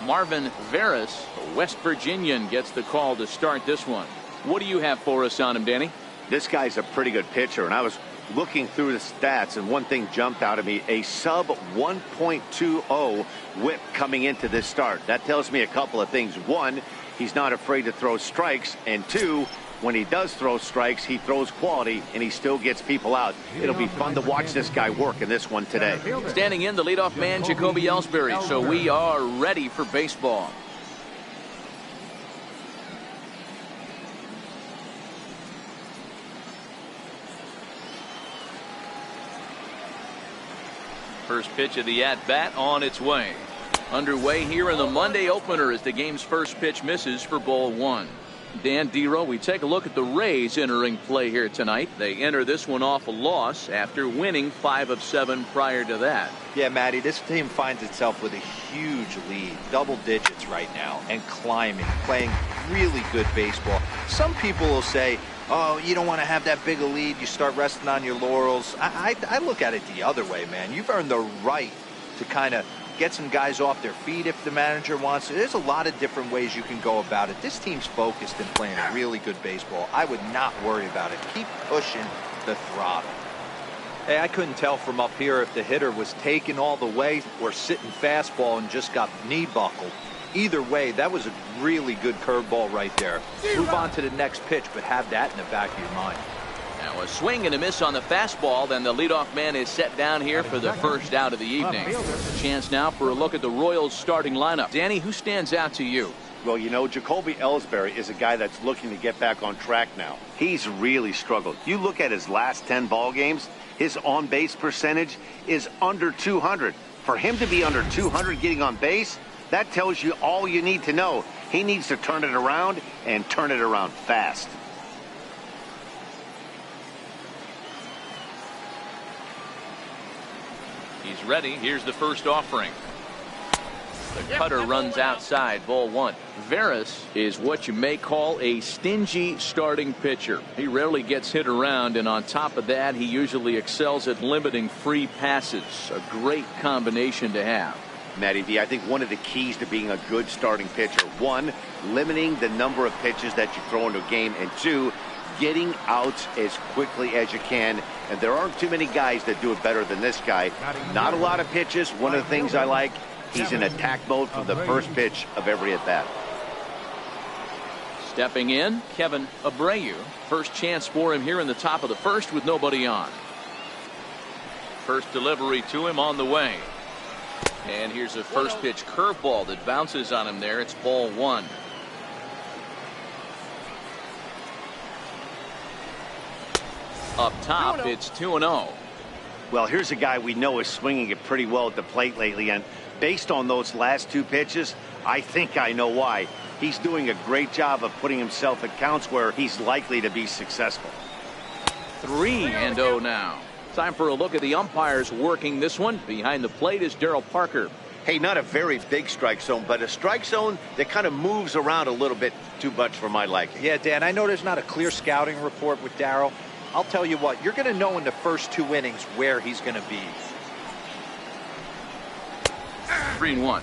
Marvin Veras, a West Virginian, gets the call to start this one. What do you have for us on him, Danny? This guy's a pretty good pitcher, and I was looking through the stats, and one thing jumped out at me: a sub 1.20 whip coming into this start. That tells me a couple of things. One, he's not afraid to throw strikes, and two, when he does throw strikes, he throws quality, and he still gets people out. It'll be fun to watch this guy work in this one today. Standing in, the leadoff man, Jacoby Ellsbury. So we are ready for baseball. First pitch of the at-bat on its way. Underway here in the Monday opener as the game's first pitch misses for ball one. Dan Dero, we take a look at the Rays entering play here tonight. They enter this one off a loss after winning 5 of 7 prior to that. Yeah, Matty, this team finds itself with a huge lead, double digits right now, and climbing, playing really good baseball. Some people will say, oh, you don't want to have that big a lead, you start resting on your laurels. I look at it the other way, man. You've earned the right to kind of get some guys off their feet if the manager wants to. There's a lot of different ways you can go about it. This team's focused and playing really good baseball. I would not worry about it. Keep pushing the throttle. Hey, I couldn't tell from up here if the hitter was taken all the way or sitting fastball and just got knee buckled. Either way, that was a really good curveball right there. Move on to the next pitch, but have that in the back of your mind. Now a swing and a miss on the fastball. Then the leadoff man is set down here for the first out of the evening. Chance now for a look at the Royals starting lineup. Danny, who stands out to you? Well, you know, Jacoby Ellsbury is a guy that's looking to get back on track now. He's really struggled. You look at his last 10 ball games, his on-base percentage is under 200. For him to be under 200 getting on base, that tells you all you need to know. He needs to turn it around and turn it around fast. He's ready. Here's the first offering. The cutter runs outside, ball one. Veras is what you may call a stingy starting pitcher. He rarely gets hit around, and on top of that, he usually excels at limiting free passes. A great combination to have. Matty V, I think one of the keys to being a good starting pitcher, one, limiting the number of pitches that you throw into a game, and two, getting outs as quickly as you can. And there aren't too many guys that do it better than this guy. Not a lot of pitches. One of the things I like, he's in attack mode from the first pitch of every at-bat. Stepping in, Kevin Abreu. First chance for him here in the top of the first with nobody on. First delivery to him on the way. And here's a first pitch curveball that bounces on him there. It's ball one. Up top, it's 2-0. Well, here's a guy we know is swinging it pretty well at the plate lately, and based on those last two pitches, I think I know why. He's doing a great job of putting himself at counts where he's likely to be successful. 3-0 now. Time for a look at the umpires working this one. Behind the plate is Daryl Parker. Hey, not a very big strike zone, but a strike zone that kind of moves around a little bit too much for my liking. Yeah, Dan, I know there's not a clear scouting report with Daryl. I'll tell you what, you're going to know in the first 2 innings where he's going to be. 3-1.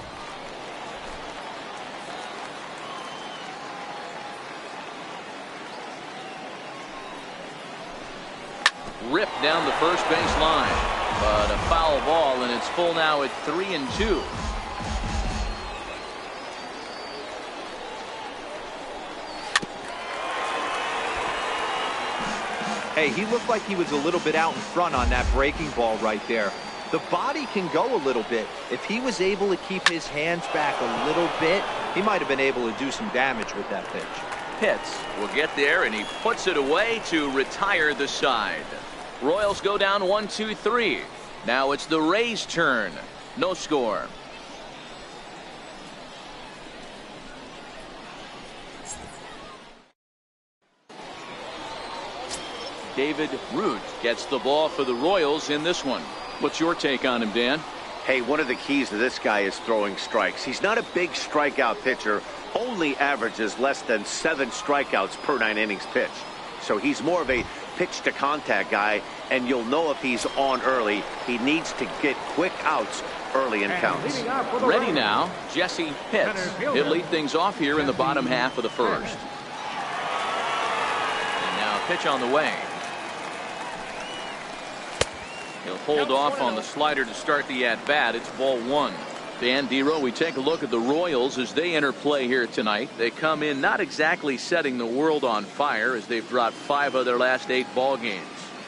Ripped down the first base line, but a foul ball, and it's full now at 3-2. Hey, he looked like he was a little bit out in front on that breaking ball right there. The body can go a little bit. If he was able to keep his hands back a little bit, he might have been able to do some damage with that pitch. Pitts will get there, and he puts it away to retire the side. Royals go down 1-2-3. Now it's the Rays' turn. No score. David Root gets the ball for the Royals in this one. What's your take on him, Dan? Hey, one of the keys to this guy is throwing strikes. He's not a big strikeout pitcher, only averages less than 7 strikeouts per 9 innings pitched. So he's more of a pitch to contact guy, and you'll know if he's on early. He needs to get quick outs early in counts. Ready now, Jesse Pitts. He'll lead things off here in the bottom half of the first. And now pitch on the way. He'll hold off on the slider to start the at-bat. It's ball one. Dan Dero, we take a look at the Royals as they enter play here tonight. They come in not exactly setting the world on fire as they've dropped 5 of their last 8 ball games.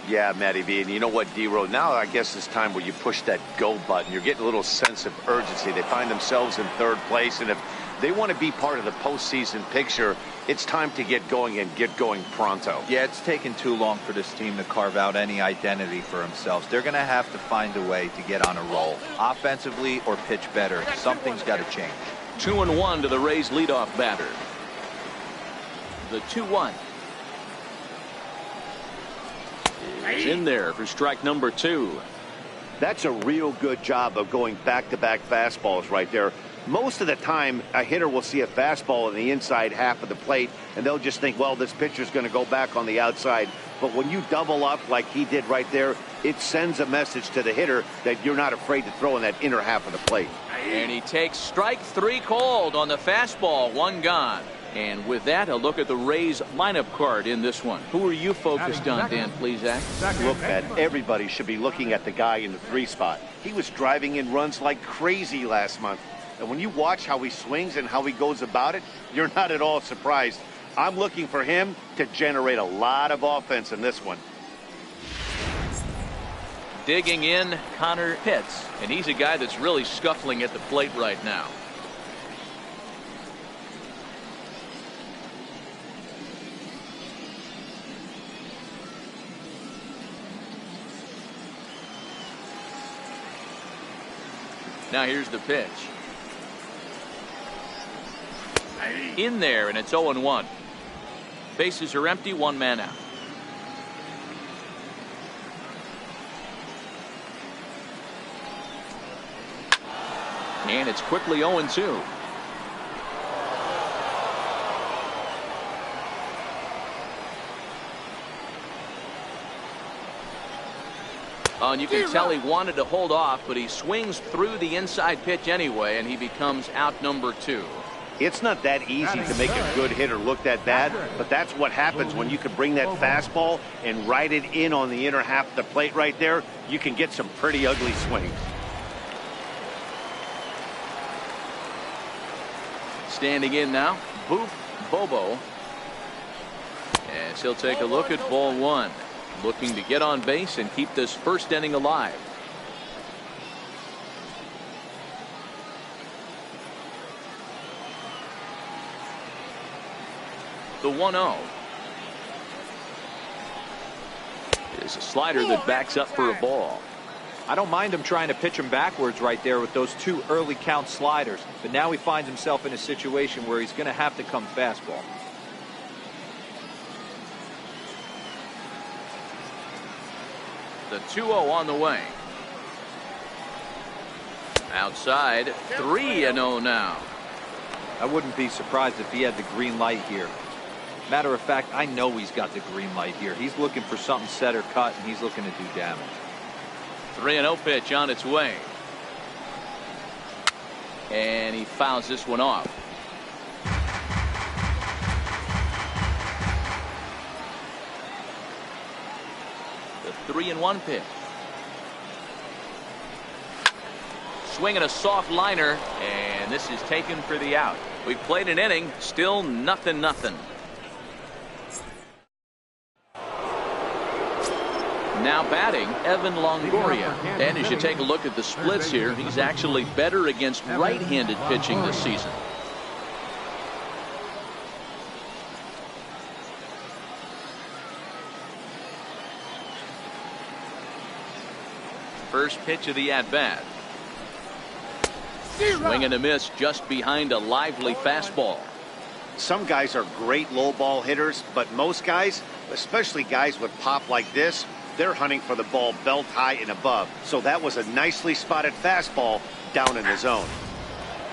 Yeah, Matty V, and you know what, Dero? Now I guess it's time where you push that go button. You're getting a little sense of urgency. They find themselves in 3rd place, and if they want to be part of the postseason picture, it's time to get going and get going pronto. Yeah, it's taken too long for this team to carve out any identity for themselves. They're going to have to find a way to get on a roll, offensively or pitch better. Something's got to change. 2-1 to the Rays leadoff batter. The 2-1. Is in there for strike number 2. That's a real good job of going back-to-back fastballs right there. Most of the time, a hitter will see a fastball in the inside half of the plate, and they'll just think, well, this pitcher's going to go back on the outside. But when you double up like he did right there, it sends a message to the hitter that you're not afraid to throw in that inner half of the plate. And he takes strike 3 called on the fastball. 1 gone. And with that, a look at the Rays lineup card in this one. Who are you focused on, Dan Plesac? Look, Matt, everybody should be looking at the guy in the 3 spot. He was driving in runs like crazy last month. And when you watch how he swings and how he goes about it, you're not at all surprised. I'm looking for him to generate a lot of offense in this one. Digging in, Connor Pitts. And he's a guy that's really scuffling at the plate right now. Now here's the pitch. In there, and it's 0-1. Bases are empty, 1 man out. And it's quickly 0-2. And you can tell he wanted to hold off, but he swings through the inside pitch anyway, and he becomes out number 2. It's not that easy to make a good hitter look that bad, but that's what happens when you can bring that fastball and ride it in on the inner half of the plate right there. You can get some pretty ugly swings. Standing in now, Boof Bobo. As he'll take a look at ball 1. Looking to get on base and keep this first inning alive. The 1-0 is a slider that backs up for a ball. I don't mind him trying to pitch him backwards right there with those 2 early count sliders, but now he finds himself in a situation where he's going to have to come fastball. The 2-0 on the way. Outside, 3-0 now. I wouldn't be surprised if he had the green light here. Matter of fact, I know he's got the green light here. He's looking for something set or cut, and he's looking to do damage. 3-0 pitch on its way. And he fouls this one off. The 3-1 pitch. Swinging a soft liner, and this is taken for the out. We've played an inning, still 0-0. Now batting, Evan Longoria. And as you take a look at the splits here, he's actually better against right-handed pitching this season. First pitch of the at-bat. Swing and a miss just behind a lively fastball. Some guys are great low ball hitters, but most guys, especially guys with pop like this, they're hunting for the ball belt high and above. So that was a nicely spotted fastball down in the zone.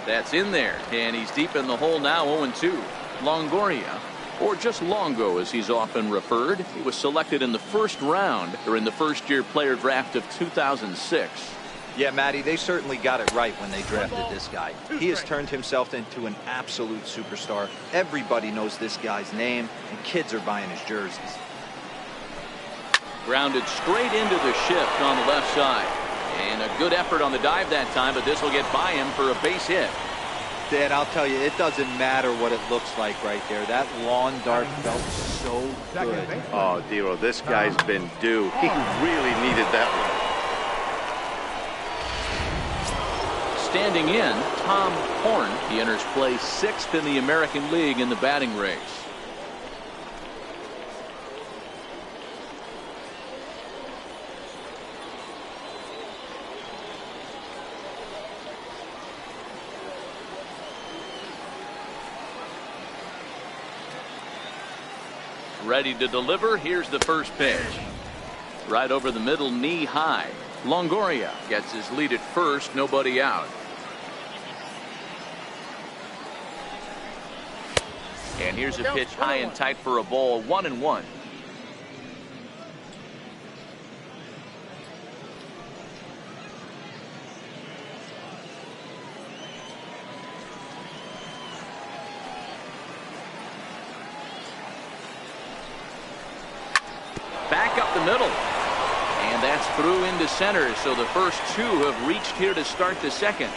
That's in there, and he's deep in the hole now, 0-2. Longoria or just Longo as he's often referred. He was selected in the first round during the first-year player draft of 2006. Yeah, Matty, they certainly got it right when they drafted this guy. He has turned himself into an absolute superstar. Everybody knows this guy's name, and kids are buying his jerseys. Grounded straight into the shift on the left side. And a good effort on the dive that time, but this will get by him for a base hit. Dan, I'll tell you, it doesn't matter what it looks like right there. That lawn dart felt so good. Oh, Dero, this guy's been due. He really needed that one. Standing in, Tom Horn. He enters play 6th in the American League in the batting race. Ready to deliver. Here's the first pitch. Right over the middle, knee high. Longoria gets his lead at first, nobody out. And here's a pitch high and tight for a ball, 1-1. Back up the middle. And that's through into center. So the first two have reached here to start the second.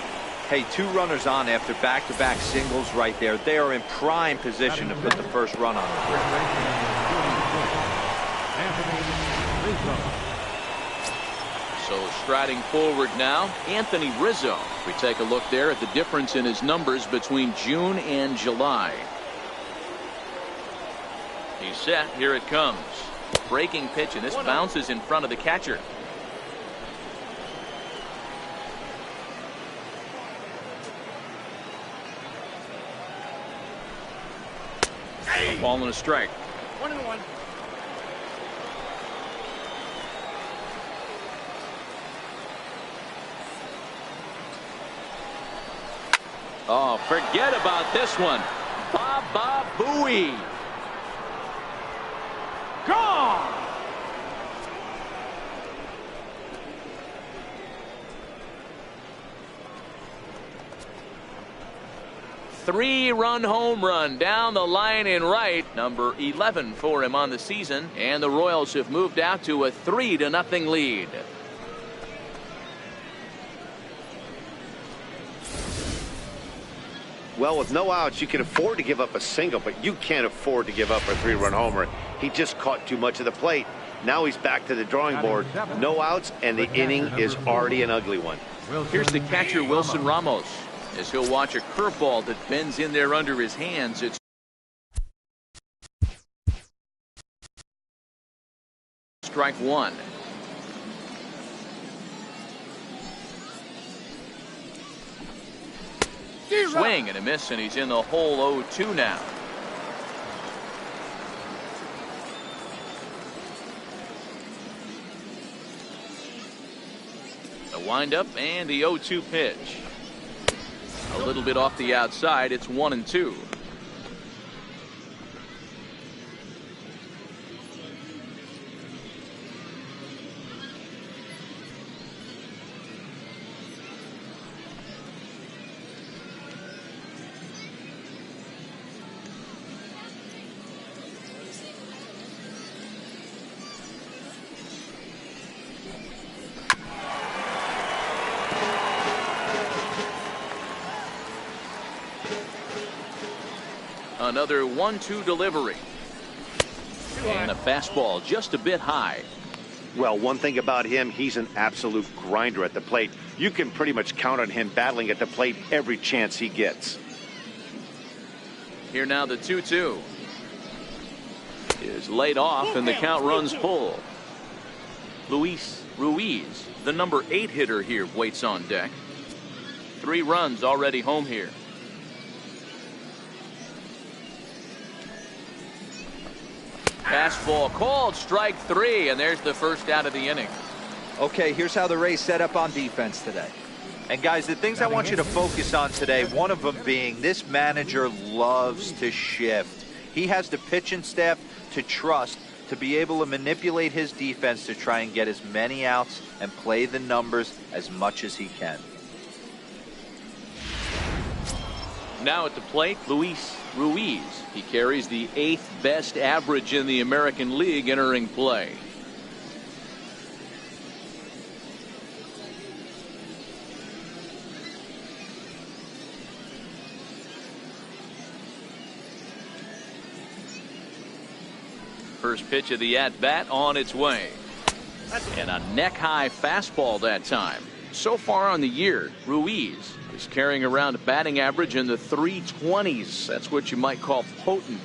Hey, 2 runners on after back-to-back singles right there. They are in prime position to put the first run on the board. So striding forward now, Anthony Rizzo. We take a look there at the difference in his numbers between June and July. He's set. Here it comes. Breaking pitch, and this bounces in front of the catcher. Ball and a strike. 1-1. Oh, forget about this one. Baba Booey. Gone. Three-run home run down the line in right. Number 11 for him on the season. And the Royals have moved out to a 3-0 lead. Well, with no outs, you can afford to give up a single, but you can't afford to give up a 3-run homer. He just caught too much of the plate. Now he's back to the drawing board. No outs, and the inning is already an ugly one. Here's the catcher, Wilson Ramos, as he'll watch a curveball that bends in there under his hands. It's strike one. Swing and a miss, and he's in the hole 0-2 now. The windup and the 0-2 pitch. A little bit off the outside. It's 1-2. Another 1-2 delivery. And a fastball just a bit high. Well, one thing about him, he's an absolute grinder at the plate. You can pretty much count on him battling at the plate every chance he gets. Here now the 2-2 is laid off, and the count runs full. Luis Ruiz, the number 8 hitter here, waits on deck. 3 runs already home here. Fastball called, strike 3, and there's the first out of the inning. Okay, here's how the Rays set up on defense today. And guys, the things I want you to focus on today, one of them being this manager loves to shift. He has the pitching staff to trust to be able to manipulate his defense to try and get as many outs and play the numbers as much as he can. Now at the plate, Luis Ruiz. He carries the 8th best average in the American League entering play. First pitch of the at-bat on its way. And a neck-high fastball that time. So far on the year, Ruiz is carrying around a batting average in the 320s. That's what you might call potent.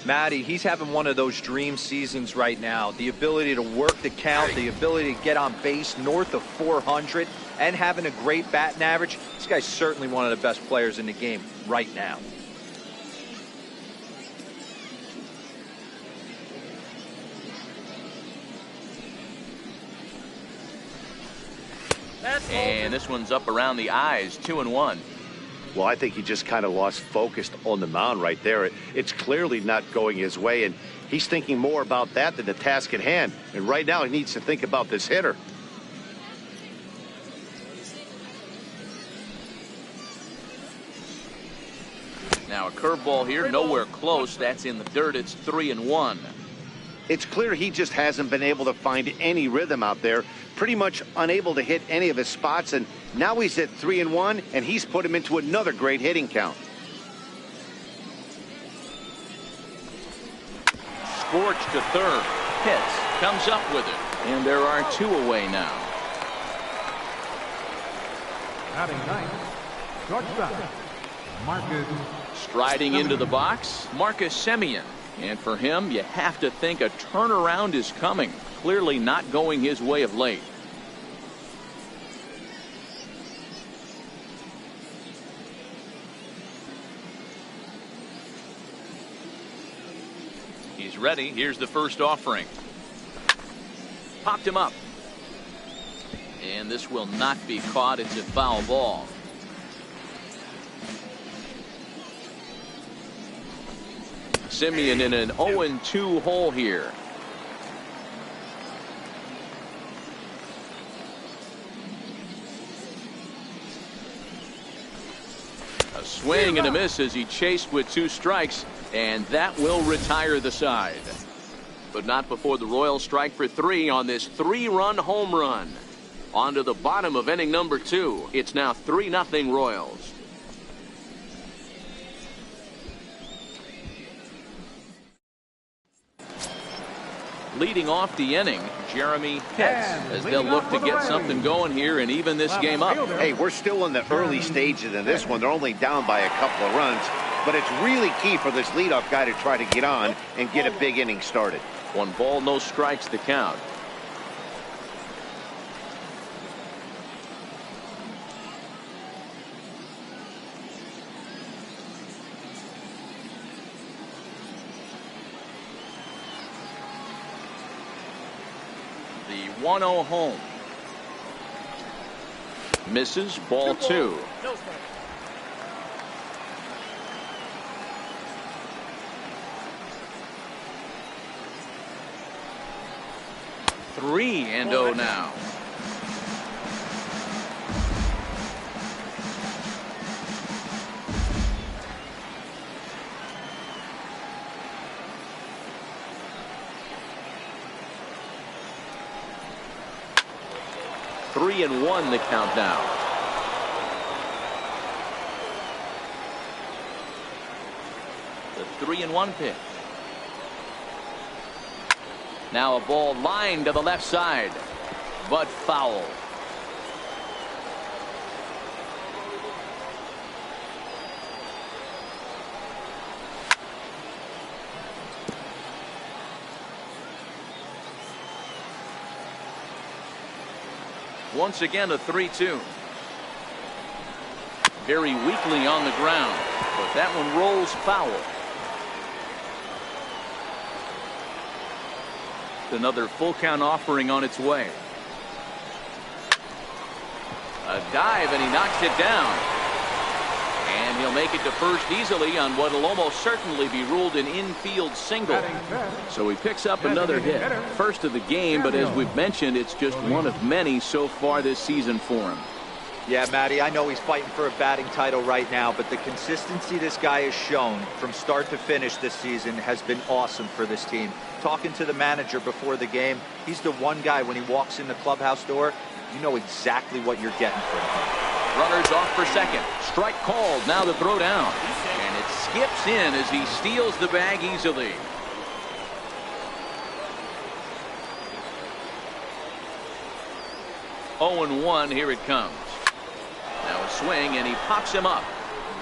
Matty, he's having one of those dream seasons right now. The ability to work the count, the ability to get on base north of 400, and having a great batting average. This guy's certainly one of the best players in the game right now. And this one's up around the eyes, 2-1. Well, I think he just kind of lost focus on the mound right there. It's clearly not going his way, and he's thinking more about that than the task at hand. And right now he needs to think about this hitter. Now a curveball here, nowhere close. That's in the dirt. It's 3-1. It's clear he just hasn't been able to find any rhythm out there. Pretty much unable to hit any of his spots, and now he's at 3-1, and he's put him into another great hitting count. Scorched to third. Hits. Comes up with it. And there are 2 away now. Batting ninth, shortstop, Marcus. Striding into the box, Marcus Semien. And for him, you have to think a turnaround is coming. Clearly not going his way of late. He's ready. Here's the first offering. Popped him up. And this will not be caught. It's a foul ball. Semien in an 0-2 hole here. A swing and a miss as he chased with 2 strikes, and that will retire the side. But not before the Royals strike for 3 on this 3-run home run. On to the bottom of inning number 2. It's now 3-0 Royals. Leading off the inning, Jeremy Pitts, as they'll look to get something going here and even this game up. Hey, we're still in the early stages in this one. They're only down by a couple of runs, but it's really key for this leadoff guy to try to get on and get a big inning started. 1 ball, no strikes to count. The 1-0 home. Misses, ball 2. Three and 0 now. Three and 1 the count now. The 3-1 pitch. Now a ball lined to the left side, but foul. Once again a 3-2. Very weakly on the ground, but that one rolls foul. Another full count offering on its way. A dive and he knocks it down. And he'll make it to first easily on what will almost certainly be ruled an infield single. So he picks up another hit. First of the game, but as we've mentioned, it's just one of many so far this season for him. Yeah, Matty, I know he's fighting for a batting title right now, but the consistency this guy has shown from start to finish this season has been awesome for this team. Talking to the manager before the game, he's the one guy when he walks in the clubhouse door, you know exactly what you're getting from him. Runners off for second. Strike called. Now the throw down. And it skips in as he steals the bag easily. Oh and 1. Here it comes. Now a swing, and he pops him up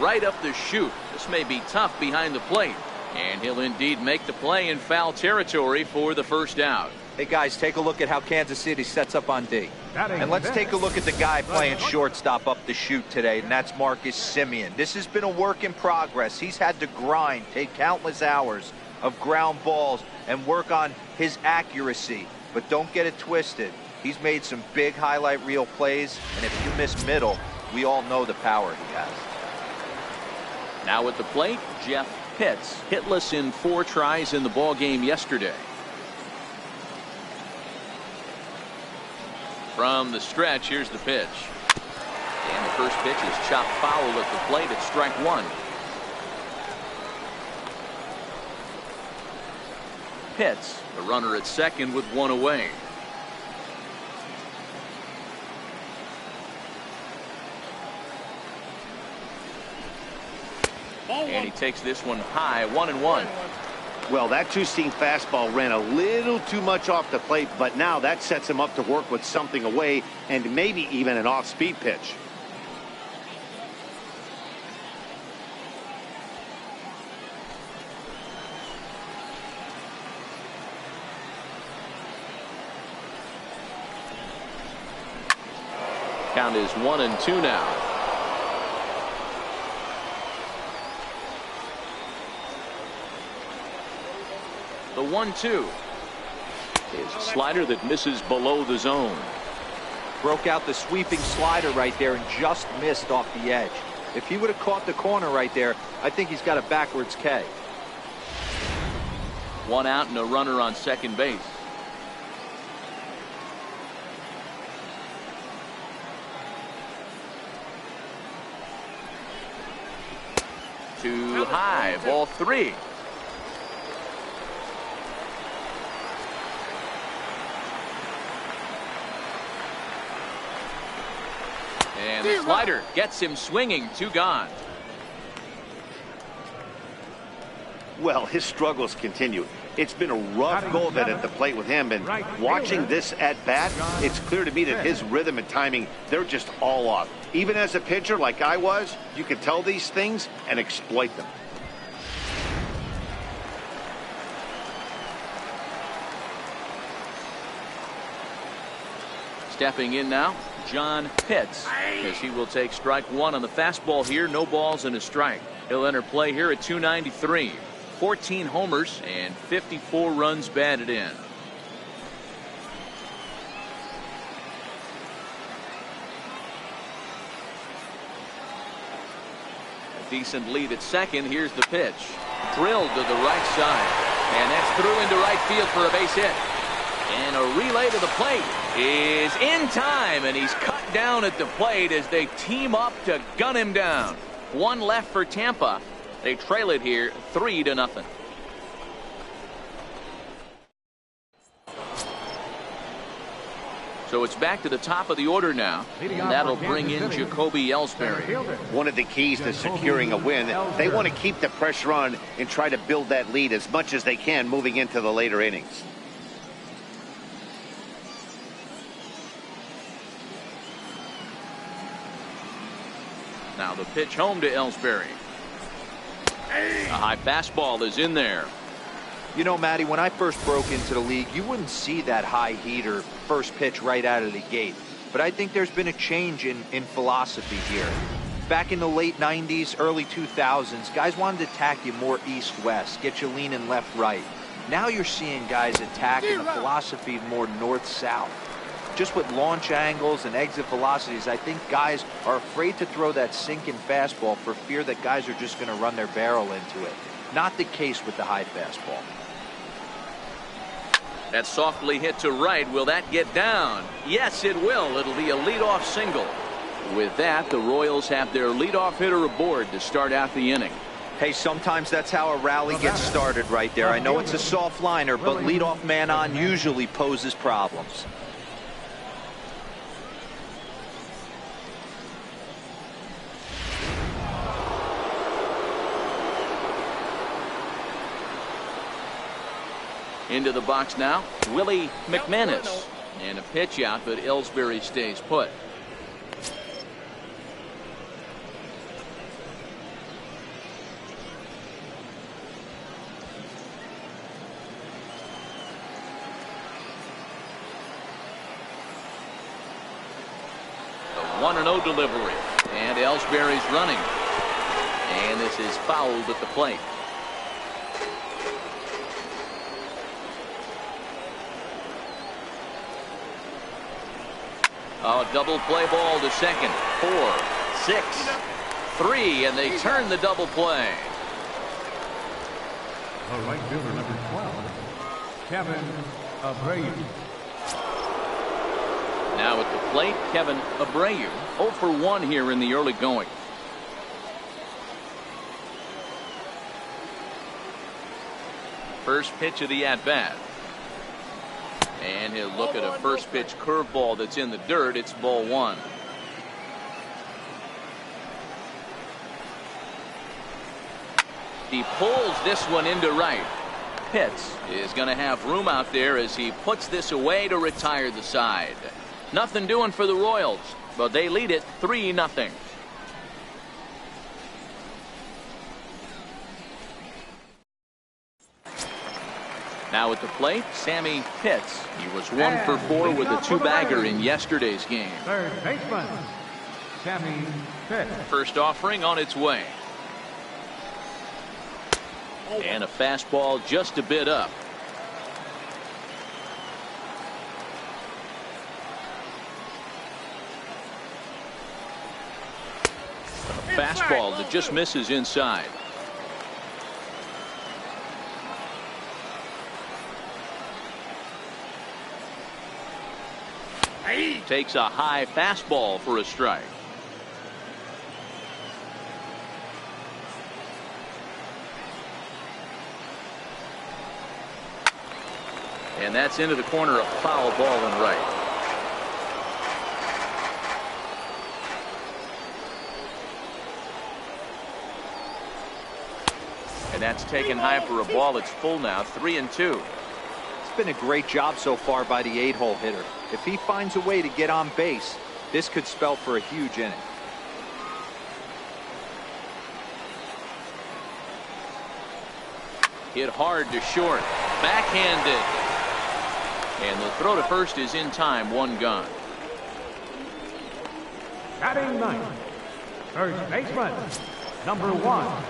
right up the chute. This may be tough behind the plate, and he'll indeed make the play in foul territory for the first out. Hey guys, take a look at how Kansas City sets up on D. And let's take a look at the guy playing shortstop up the chute today, and that's Marcus Semien. This has been a work in progress. He's had to grind, take countless hours of ground balls, and work on his accuracy. But don't get it twisted. He's made some big highlight reel plays, and if you miss middle, we all know the power he has. Now at the plate, Jeff Pitts, hitless in 4 tries in the ball game yesterday. From the stretch, here's the pitch. And the first pitch is chopped foul at the plate at strike 1. Pitts, the runner at second with 1 away. And he takes this one high, 1-1. Well, that two-seam fastball ran a little too much off the plate, but now that sets him up to work with something away and maybe even an off-speed pitch. Count is 1-2 now. The 1-2 is a slider that misses below the zone. Broke out the sweeping slider right there and just missed off the edge. If he would have caught the corner right there, I think he's got a backwards K. 1 out and a runner on second base. Too high, ball 3. And the slider gets him swinging. 2 gone. Well, his struggles continue. It's been a rough go of it at the plate with him, and watching this at bat, it's clear to me that his rhythm and timing, they're just all off. Even as a pitcher like I was, you can tell these things and exploit them. Stepping in now, John Pitts, as he will take strike 1 on the fastball here. No balls and a strike. He'll enter play here at 293. 14 homers and 54 runs batted in. A decent lead at second. Here's the pitch. Drilled to the right side. And that's through into right field for a base hit. And a relay to the plate is in time, and he's cut down at the plate as they team up to gun him down. 1 left for Tampa. They trail it here 3-0. So it's back to the top of the order now, and that'll bring in Jacoby Ellsbury. One of the keys to securing a win, they want to keep the pressure on and try to build that lead as much as they can moving into the later innings. Now the pitch home to Ellsbury. A high fastball is in there. You know, Matty, when I first broke into the league, you wouldn't see that high heater first pitch right out of the gate. But I think there's been a change in philosophy here. Back in the late 90s, early 2000s, guys wanted to attack you more east-west, get you leaning left-right. Now you're seeing guys attack in a philosophy more north-south. just with launch angles and exit velocities, I think guys are afraid to throw that sinking fastball for fear that guys are just going to run their barrel into it. Not the case with the high fastball. That's softly hit to right. Will that get down? Yes, it will. It'll be a leadoff single. With that, the Royals have their leadoff hitter aboard to start out the inning. Hey, sometimes that's how a rally gets started right there. I know it's a soft liner, but leadoff man on usually poses problems. Into the box now, Willie McManus. And a pitch out, but Ellsbury stays put. The 1-0 delivery. And Ellsbury's running. And this is fouled at the plate. Oh, double play ball to second. 4, 6, 3, and they turn the double play. The right fielder, number 12, Kevin Abreu. Now at the plate, Kevin Abreu. 0 for 1 here in the early going. First pitch of the at-bat. And he'll look at a first pitch curveball that's in the dirt. It's ball 1. He pulls this one into right. Pitts is going to have room out there as he puts this away to retire the side. Nothing doing for the Royals, but they lead it 3-0. Now at the plate, Sammy Pitts. He was 1 for 4 with a 2-bagger in yesterday's game. Third baseman, Sammy Pitts. First offering on its way. And a fastball just a bit up. A fastball that just misses inside. Takes a high fastball for a strike. And that's into the corner, a foul ball and right. And that's taken high for a ball. It's full now, 3-2. It's been a great job so far by the 8-hole hitter. If he finds a way to get on base, this could spell for a huge inning. Hit hard to short. Backhanded. And the throw to first is in time. 1 gone. Batting ninth, first baseman, number 1.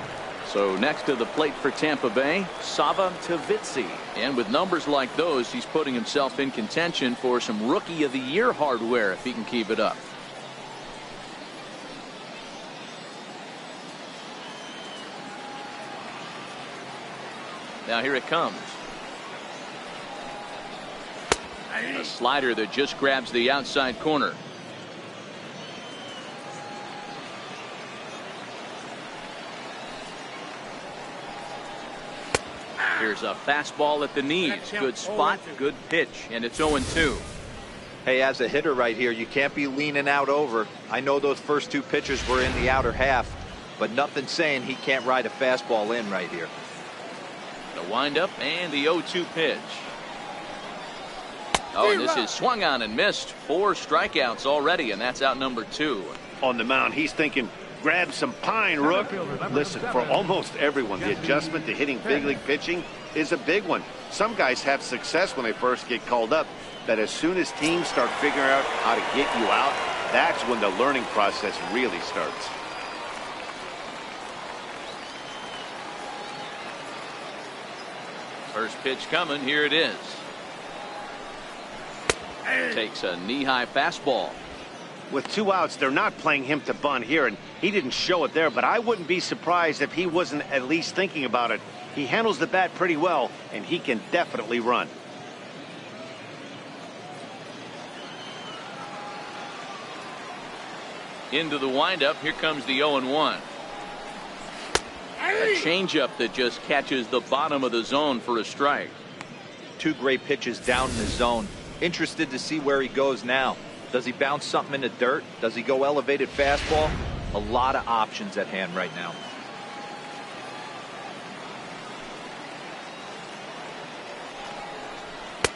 So next to the plate for Tampa Bay, Sava Tavitsi. And with numbers like those, he's putting himself in contention for some Rookie of the Year hardware if he can keep it up. Now here it comes. A slider that just grabs the outside corner. Here's a fastball at the knees. Good spot, good pitch, and it's 0-2. Hey, as a hitter right here, you can't be leaning out over. I know those first 2 pitches were in the outer half, but nothing saying he can't ride a fastball in right here. The windup and the 0-2 pitch. Oh, and this is swung on and missed. 4 strikeouts already, and that's out number 2. On the mound, he's thinking, grab some pine, Rook. Listen, for almost everyone, the adjustment to hitting big league pitching is a big one. Some guys have success when they first get called up, but as soon as teams start figuring out how to get you out, that's when the learning process really starts. First pitch coming. Here it is. Takes a knee-high fastball. With 2 outs, they're not playing him to bunt here, and he didn't show it there, but I wouldn't be surprised if he wasn't at least thinking about it. He handles the bat pretty well, and he can definitely run. Into the windup. Here comes the 0-1. A changeup that just catches the bottom of the zone for a strike. 2 great pitches down in the zone. Interested to see where he goes now. Does he bounce something in the dirt? Does he go elevated fastball? A lot of options at hand right now.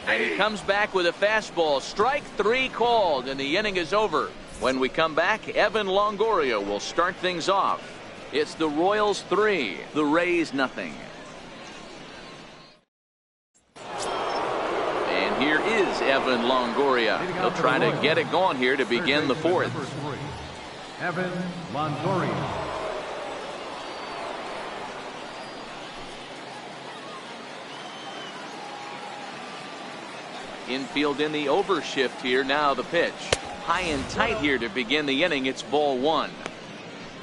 And he comes back with a fastball. Strike 3 called, and the inning is over. When we come back, Evan Longoria will start things off. It's the Royals 3, the Rays nothing. And here is Evan Longoria. He'll try to get it going here to begin the 4th. Evan Longoria. Infield in the overshift here. Now the pitch. High and tight here to begin the inning. It's ball 1.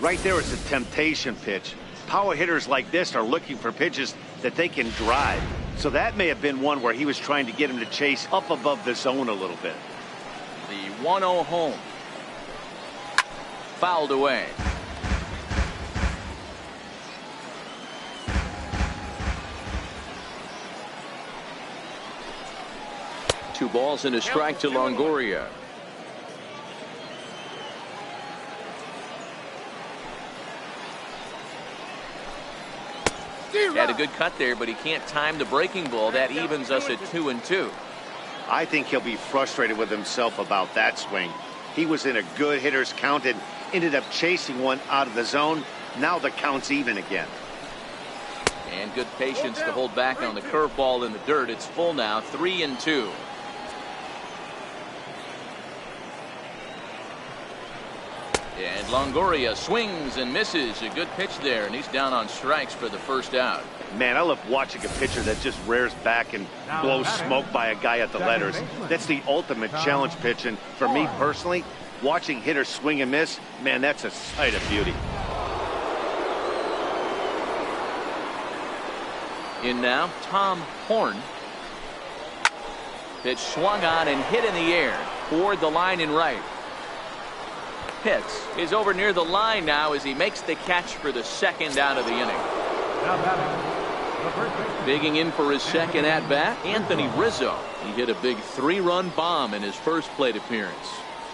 Right there is a temptation pitch. Power hitters like this are looking for pitches that they can drive. So that may have been one where he was trying to get him to chase up above the zone a little bit. The 1-0 home. Fouled away. Two balls and a strike to Longoria. Had a good cut there, but he can't time the breaking ball. That evens us at 2-2. I think he'll be frustrated with himself about that swing. He was in a good hitter's count and ended up chasing one out of the zone. Now the count's even again. And good patience to hold back on the curveball in the dirt. It's full now, 3-2. And Longoria swings and misses. A good pitch there, and he's down on strikes for the first out. Man, I love watching a pitcher that just rears back and blows smoke by a guy at the letters. That's the ultimate challenge pitch, and for me personally, watching hitters swing and miss, man, that's a sight of beauty. In now, Tom Horn. Pitch swung on and hit in the air toward the line in right. Pitts is over near the line now as he makes the catch for the second out of the inning. Digging in for his second at bat, Anthony Rizzo. He hit a big 3-run bomb in his first plate appearance.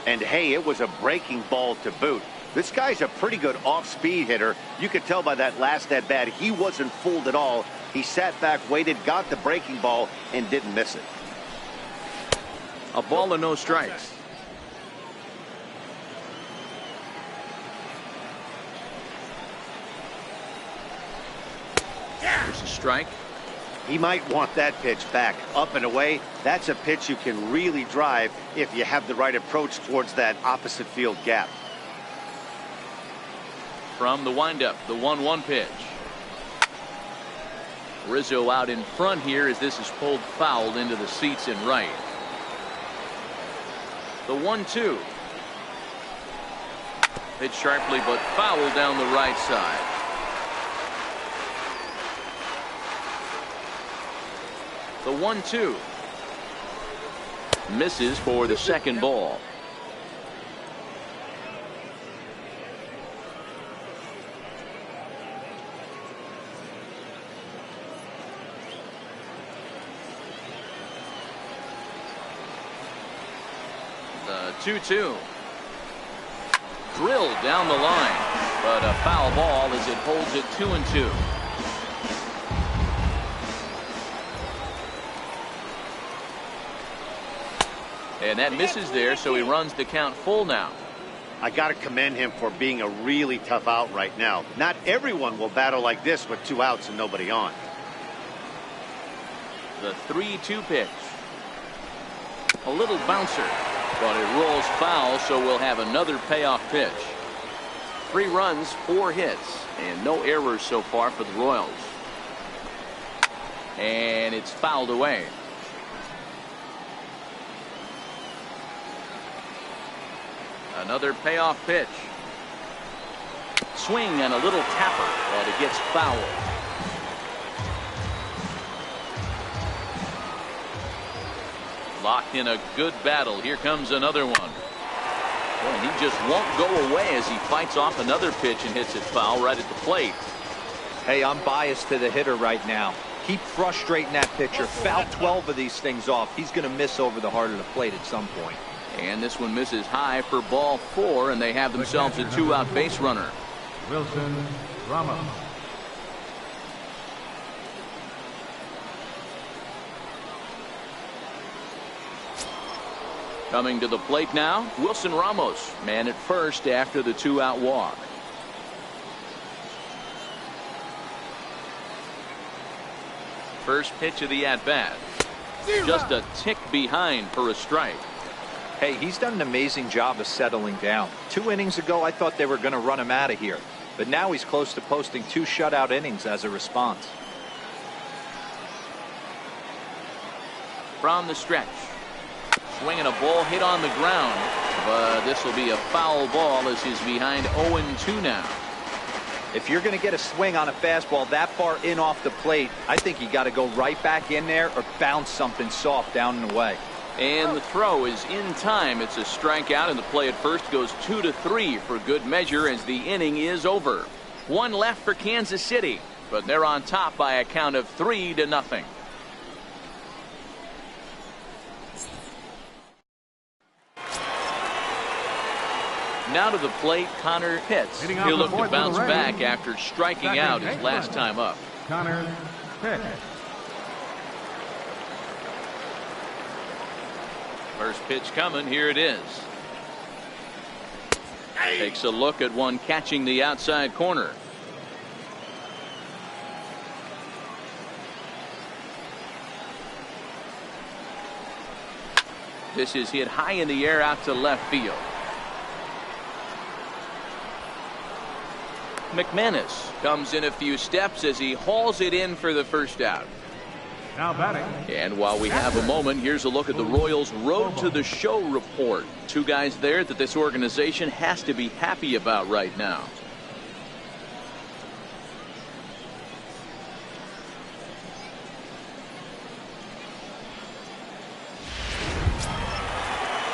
And hey, it was a breaking ball to boot. This guy's a pretty good off-speed hitter. You could tell by that last at bat he wasn't fooled at all. He sat back, waited, got the breaking ball, and didn't miss it. A ball and no strikes. There's a strike. He might want that pitch back. Up and away, that's a pitch you can really drive if you have the right approach towards that opposite field gap. From the windup, the 1-1 pitch. Rizzo out in front here as this is pulled foul into the seats in right. The 1-2. Hit sharply but foul down the right side. The 1-2. Misses for the second ball. The 2-2. Drilled down the line, but a foul ball as it holds it 2-2. And that misses there, so he runs the count full now. I got to commend him for being a really tough out right now. Not everyone will battle like this with 2 outs and nobody on. The 3-2 pitch. A little bouncer, but it rolls foul, so we'll have another payoff pitch. 3 runs, 4 hits, and no errors so far for the Royals. And it's fouled away. Another payoff pitch. Swing and a little tapper, but it gets fouled. Locked in a good battle. Here comes another one. Boy, he just won't go away as he fights off another pitch and hits it foul right at the plate. Hey, I'm biased to the hitter right now. Keep frustrating that pitcher. Foul 12 of these things off. He's going to miss over the heart of the plate at some point. And this one misses high for ball 4, and they have themselves a 2-out base runner. Wilson Ramos. Coming to the plate now, Wilson Ramos, man at first after the 2-out walk. First pitch of the at-bat. Just a tick behind for a strike. Hey, he's done an amazing job of settling down. 2 innings ago, I thought they were going to run him out of here. But now he's close to posting 2 shutout innings as a response. From the stretch. Swinging a ball hit on the ground. But this will be a foul ball as he's behind 0-2 now. If you're going to get a swing on a fastball that far in off the plate, I think you got to go right back in there or bounce something soft down and away. And the throw is in time. It's a strikeout, and the play at first goes 2-3 for good measure as the inning is over. 1 left for Kansas City, but they're on top by a count of 3-0. Now to the plate, Connor Pitts. He'll look to bounce back after striking out his last time up. Connor Pitts. First pitch coming. Here it is. Takes a look at one catching the outside corner. This is hit high in the air out to left field. McManus comes in a few steps as he hauls it in for the first out. Now batting. And while we have a moment, here's a look at the Royals' Road to the Show report. 2 guys there that this organization has to be happy about right now.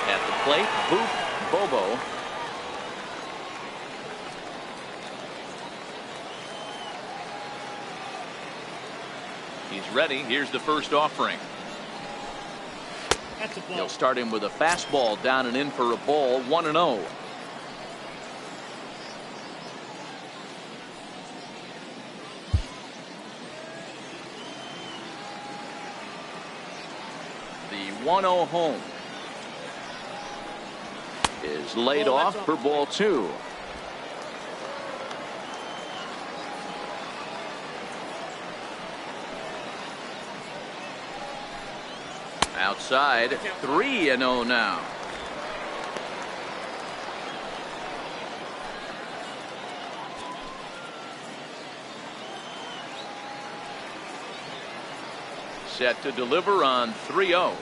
At the plate, Booth Bobo. He's ready. Here's the first offering. He'll start him with a fastball down and in for a ball. 1-0. The 1-0 home is laid off for ball 2. Outside, 3-0 now. Set to deliver on 3-0.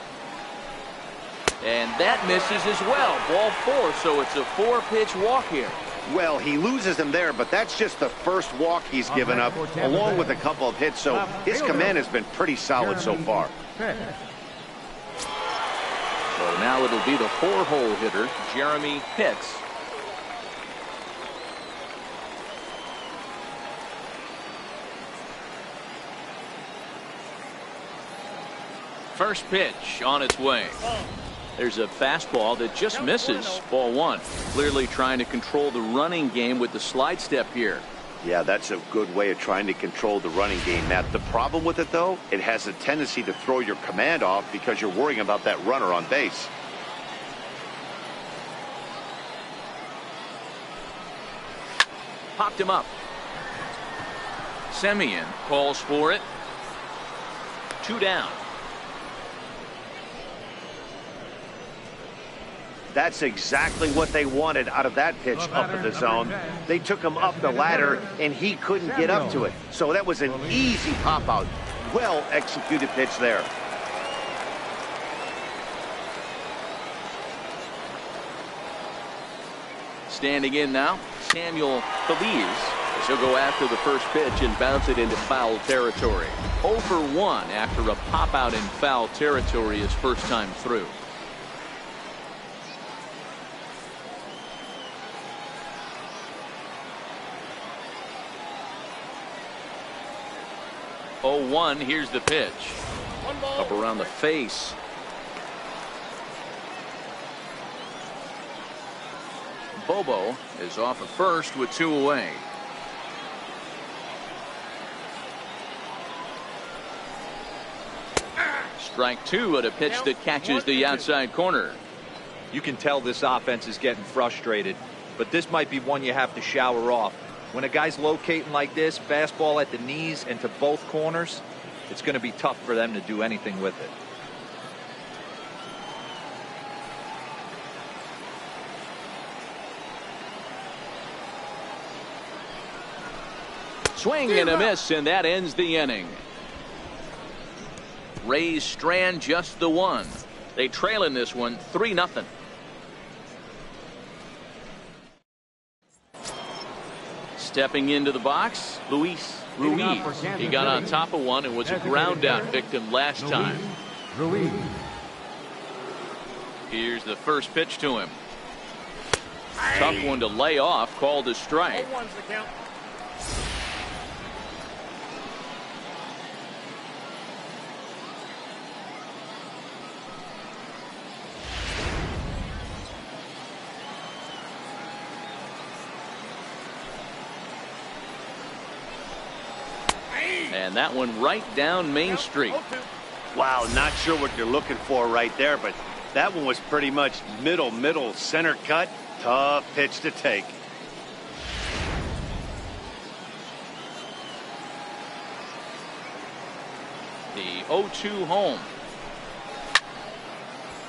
And that misses as well. Ball 4, so it's a 4-pitch walk here. Well, he loses him there, but that's just the first walk he's given up, along with a couple of hits, so his command has been pretty solid so far. So now it'll be the 4-hole hitter, Jeremy Pitts. First pitch on its way. There's a fastball that just misses. Ball 1. Clearly trying to control the running game with the slide step here. Yeah, that's a good way of trying to control the running game, Matt. The problem with it, though, it has a tendency to throw your command off because you're worrying about that runner on base. Popped him up. Semien calls for it. 2 down. That's exactly what they wanted out of that pitch up in the zone. They took him up the ladder, and he couldn't get up to it. So that was an easy pop-out. Well-executed pitch there. Standing in now, Samuel Feliz. He'll go after the first pitch and bounce it into foul territory. 0 for 1 after a pop out in foul territory his first time through. Oh, 1. Here's the pitch. Up around the face. Bobo is off at first with 2 away. Strike 2 at a pitch that catches the outside corner. You can tell this offense is getting frustrated, but this might be one you have to shower off. When a guy's locating like this, fastball at the knees and to both corners, it's going to be tough for them to do anything with it. Swing and a miss, and that ends the inning. Rays strand just the one. They trail in this one 3-0. Stepping into the box, Luis Ruiz. He got on top of one and was a ground out victim last time. Ruiz. Here's the first pitch to him. Tough one to lay off, called a strike. And that one right down Main Street. Wow, not sure what you're looking for right there, but that one was pretty much middle center cut. Tough pitch to take. The 0-2 home.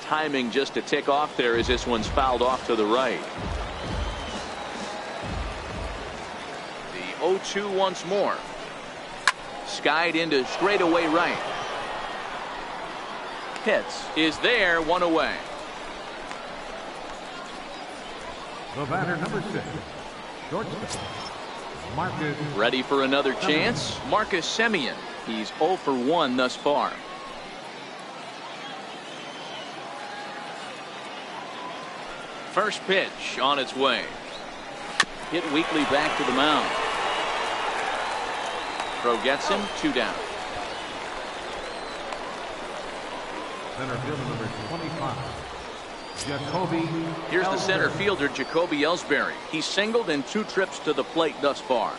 Timing just a tick off there as this one's fouled off to the right. The 0-2 once more. Skied into straightaway right. Pitts is there, 1 away. The batter, number 6, shortstop, Marcus. Ready for another chance? Marcus Semien. He's 0 for 1 thus far. First pitch on its way. Hit weakly back to the mound. Throw gets him, 2 down. Center fielder, number 25, Jacoby. Here's the center Ellsbury. fielder, Jacoby Ellsbury. He's singled in 2 trips to the plate thus far.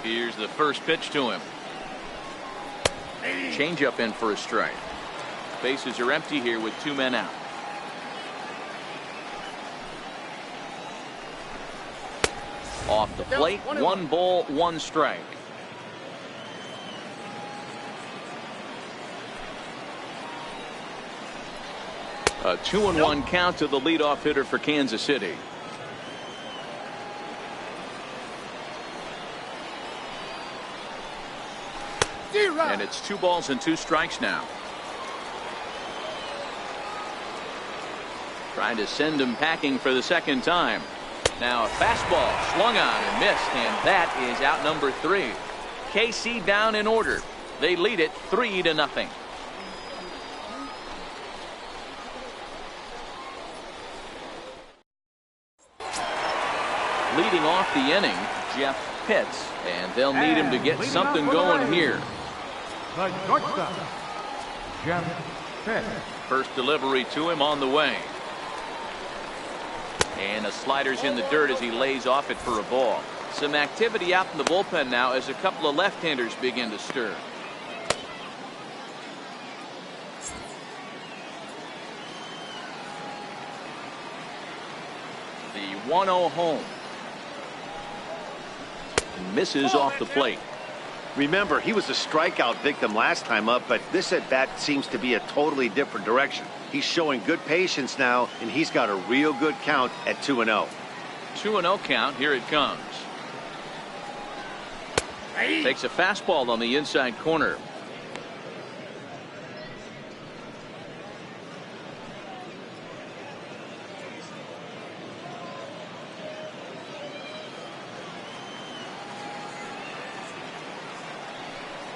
Here's the first pitch to him. Changeup in for a strike. Bases are empty here with 2 men out. Off the plate, 1 ball, 1 strike. A 2-1 count to the leadoff hitter for Kansas City. And it's 2 balls and 2 strikes now. Trying to send him packing for the second time. Now a fastball swung on and missed, and that is out number 3. KC down in order. They lead it 3-0. Leading off the inning, Jeff Pitts, and they'll need him to get something going here. The shortstop, Jeff Pitts. First delivery to him on the way. And a slider's in the dirt as he lays off it for a ball. Some activity out in the bullpen now as a couple of left-handers begin to stir. The 1-0 home. Misses off the plate. Remember, he was a strikeout victim last time up, but this at bat seems to be a totally different direction. He's showing good patience now, and he's got a real good count at 2-0. 2-0 count. Here it comes. Takes a fastball on the inside corner.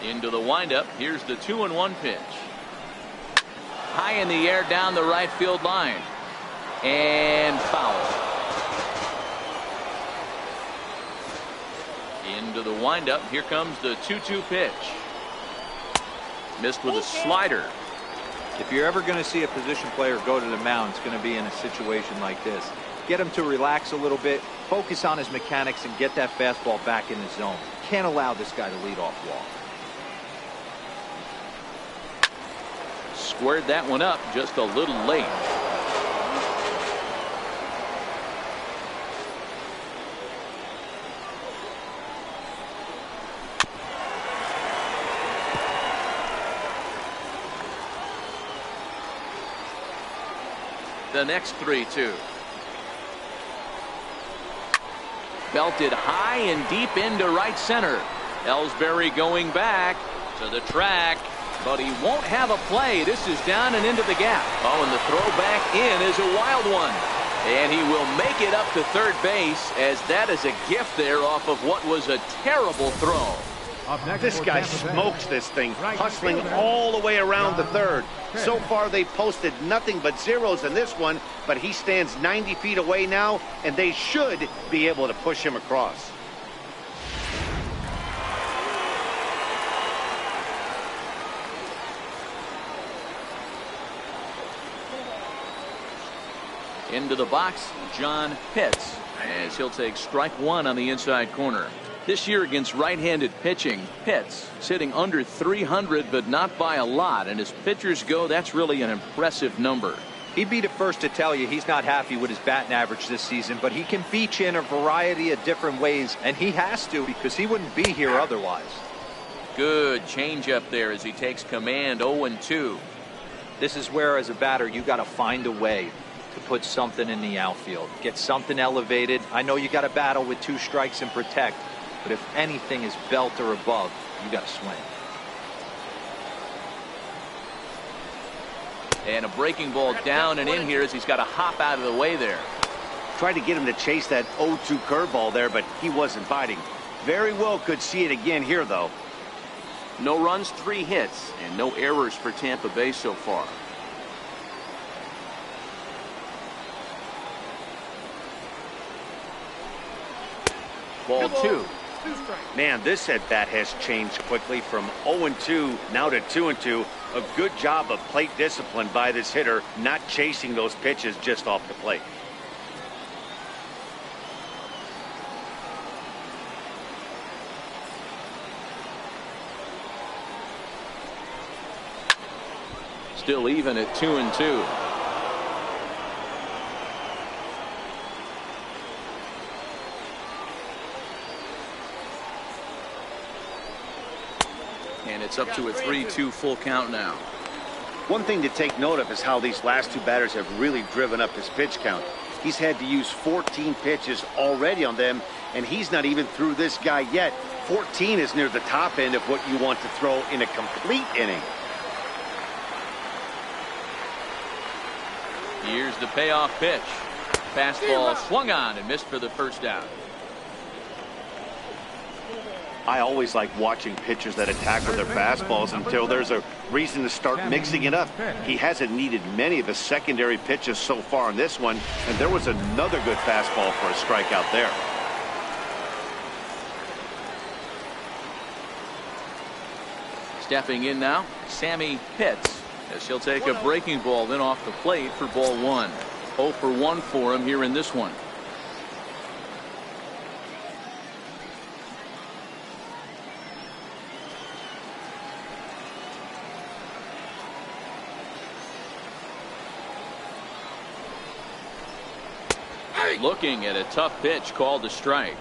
Into the windup. Here's the 2-1 pitch. High in the air down the right field line. And foul. Into the windup. Here comes the 2-2 pitch. Missed with a slider. If you're ever going to see a position player go to the mound, it's going to be in a situation like this. Get him to relax a little bit, focus on his mechanics, and get that fastball back in the zone. Can't allow this guy to lead off walk. Squared that one up just a little late. The next 3-2. Belted high and deep into right center. Ellsbury going back to the track, but he won't have a play. This is down and into the gap. Oh, and the throw back in is a wild one. And he will make it up to third base, as that is a gift there off of what was a terrible throw. This guy smokes this thing, hustling all the way around the third. So far, they posted nothing but zeros in this one, but he stands 90 feet away now, and they should be able to push him across. Into the box, John Pitts, as he'll take strike one on the inside corner. This year against right-handed pitching, Pitts sitting under 300, but not by a lot. And as pitchers go, that's really an impressive number. He'd be the first to tell you he's not happy with his batting average this season, but he can beat you in a variety of different ways, and he has to, because he wouldn't be here otherwise. Good changeup there as he takes command. 0-2. This is where, as a batter, you got to find a way to put something in the outfield, get something elevated. I know you got to battle with 2 strikes and protect, but if anything is belt or above, you got to swing. And a breaking ball down and in here as he's got to hop out of the way there. Tried to get him to chase that 0-2 curveball there, but he wasn't biting. Very well could see it again here, though. No runs, 3 hits, and no errors for Tampa Bay so far. Ball 2. Man, this at-bat has changed quickly from 0-2 now to 2-2. A good job of plate discipline by this hitter, not chasing those pitches just off the plate. Still even at 2-2. And it's up to a 3-2 full count now. One thing to take note of is how these last 2 batters have really driven up his pitch count. He's had to use 14 pitches already on them, and he's not even through this guy yet. 14 is near the top end of what you want to throw in a complete inning. Here's the payoff pitch. Fastball swung on and missed for the first out. I always like watching pitchers that attack with their fastballs until there's a reason to start mixing it up. He hasn't needed many of his secondary pitches so far in this one, and there was another good fastball for a strikeout there. Stepping in now, Sammy Pitts, as he'll take a breaking ball then off the plate for ball 1. 0 for 1 for him here in this one. Looking at a tough pitch called a strike.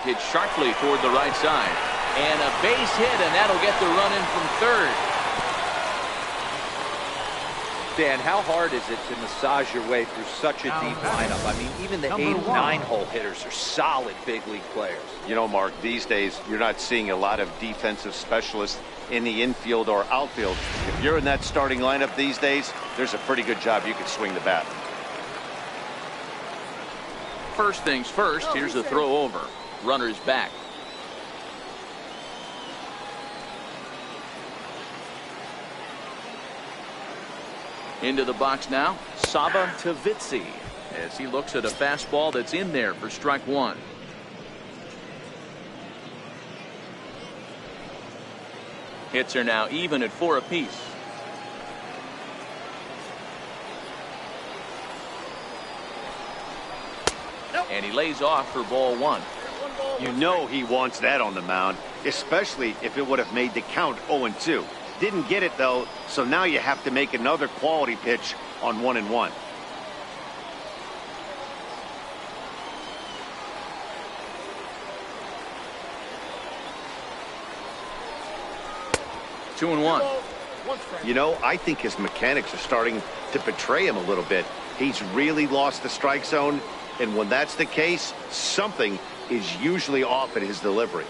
Hit sharply toward the right side. And a base hit, and that'll get the run in from third. Dan, how hard is it to massage your way through such a deep lineup? I mean, even the 8 and 9 hole hitters are solid big league players. You know, Mark, these days you're not seeing a lot of defensive specialists in the infield or outfield. If you're in that starting lineup these days, there's a pretty good job you could swing the bat. First things first, here's the throw over. Runner's back. Into the box now, Saba Tavitsi, as he looks at a fastball that's in there for strike one. Hits are now even at 4 apiece. And he lays off for ball one. You know he wants that on the mound, especially if it would have made the count 0-2. Didn't get it, though, so now you have to make another quality pitch on 1-1. Two and one. You know, I think his mechanics are starting to betray him a little bit. He's really lost the strike zone, and when that's the case, something is usually off at his delivery.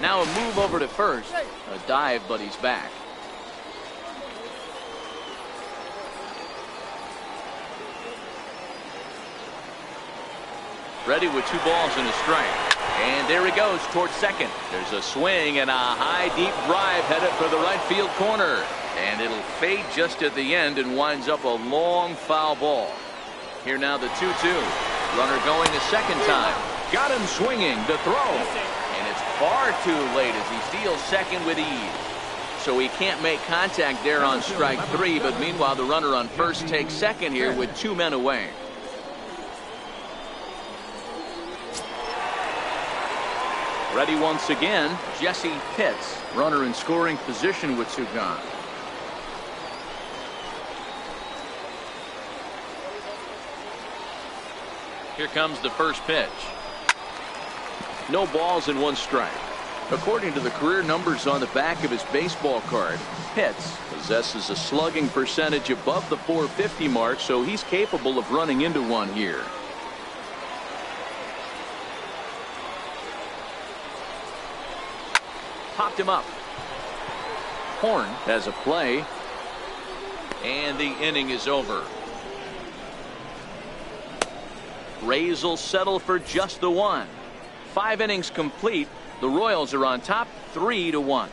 Now a move over to first. A dive, but he's back. Ready with 2 balls and a strike. And there he goes towards second. There's a swing and a high deep drive headed for the right field corner. And it'll fade just at the end and winds up a long foul ball. Here now the 2-2. Runner going a second time. Got him swinging to throw. And it's far too late as he steals second with ease. So he can't make contact there on strike 3, but meanwhile the runner on first takes second here with 2 men away. Ready once again, Jesse Pitts. Runner in scoring position with 2 gone. Here comes the first pitch. No balls and 1 strike. According to the career numbers on the back of his baseball card, Pitts possesses a slugging percentage above the .450 mark, so he's capable of running into one here. Popped him up. Horn has a play. And the inning is over. Rays will settle for just the 1. 5 innings complete. The Royals are on top 3-1.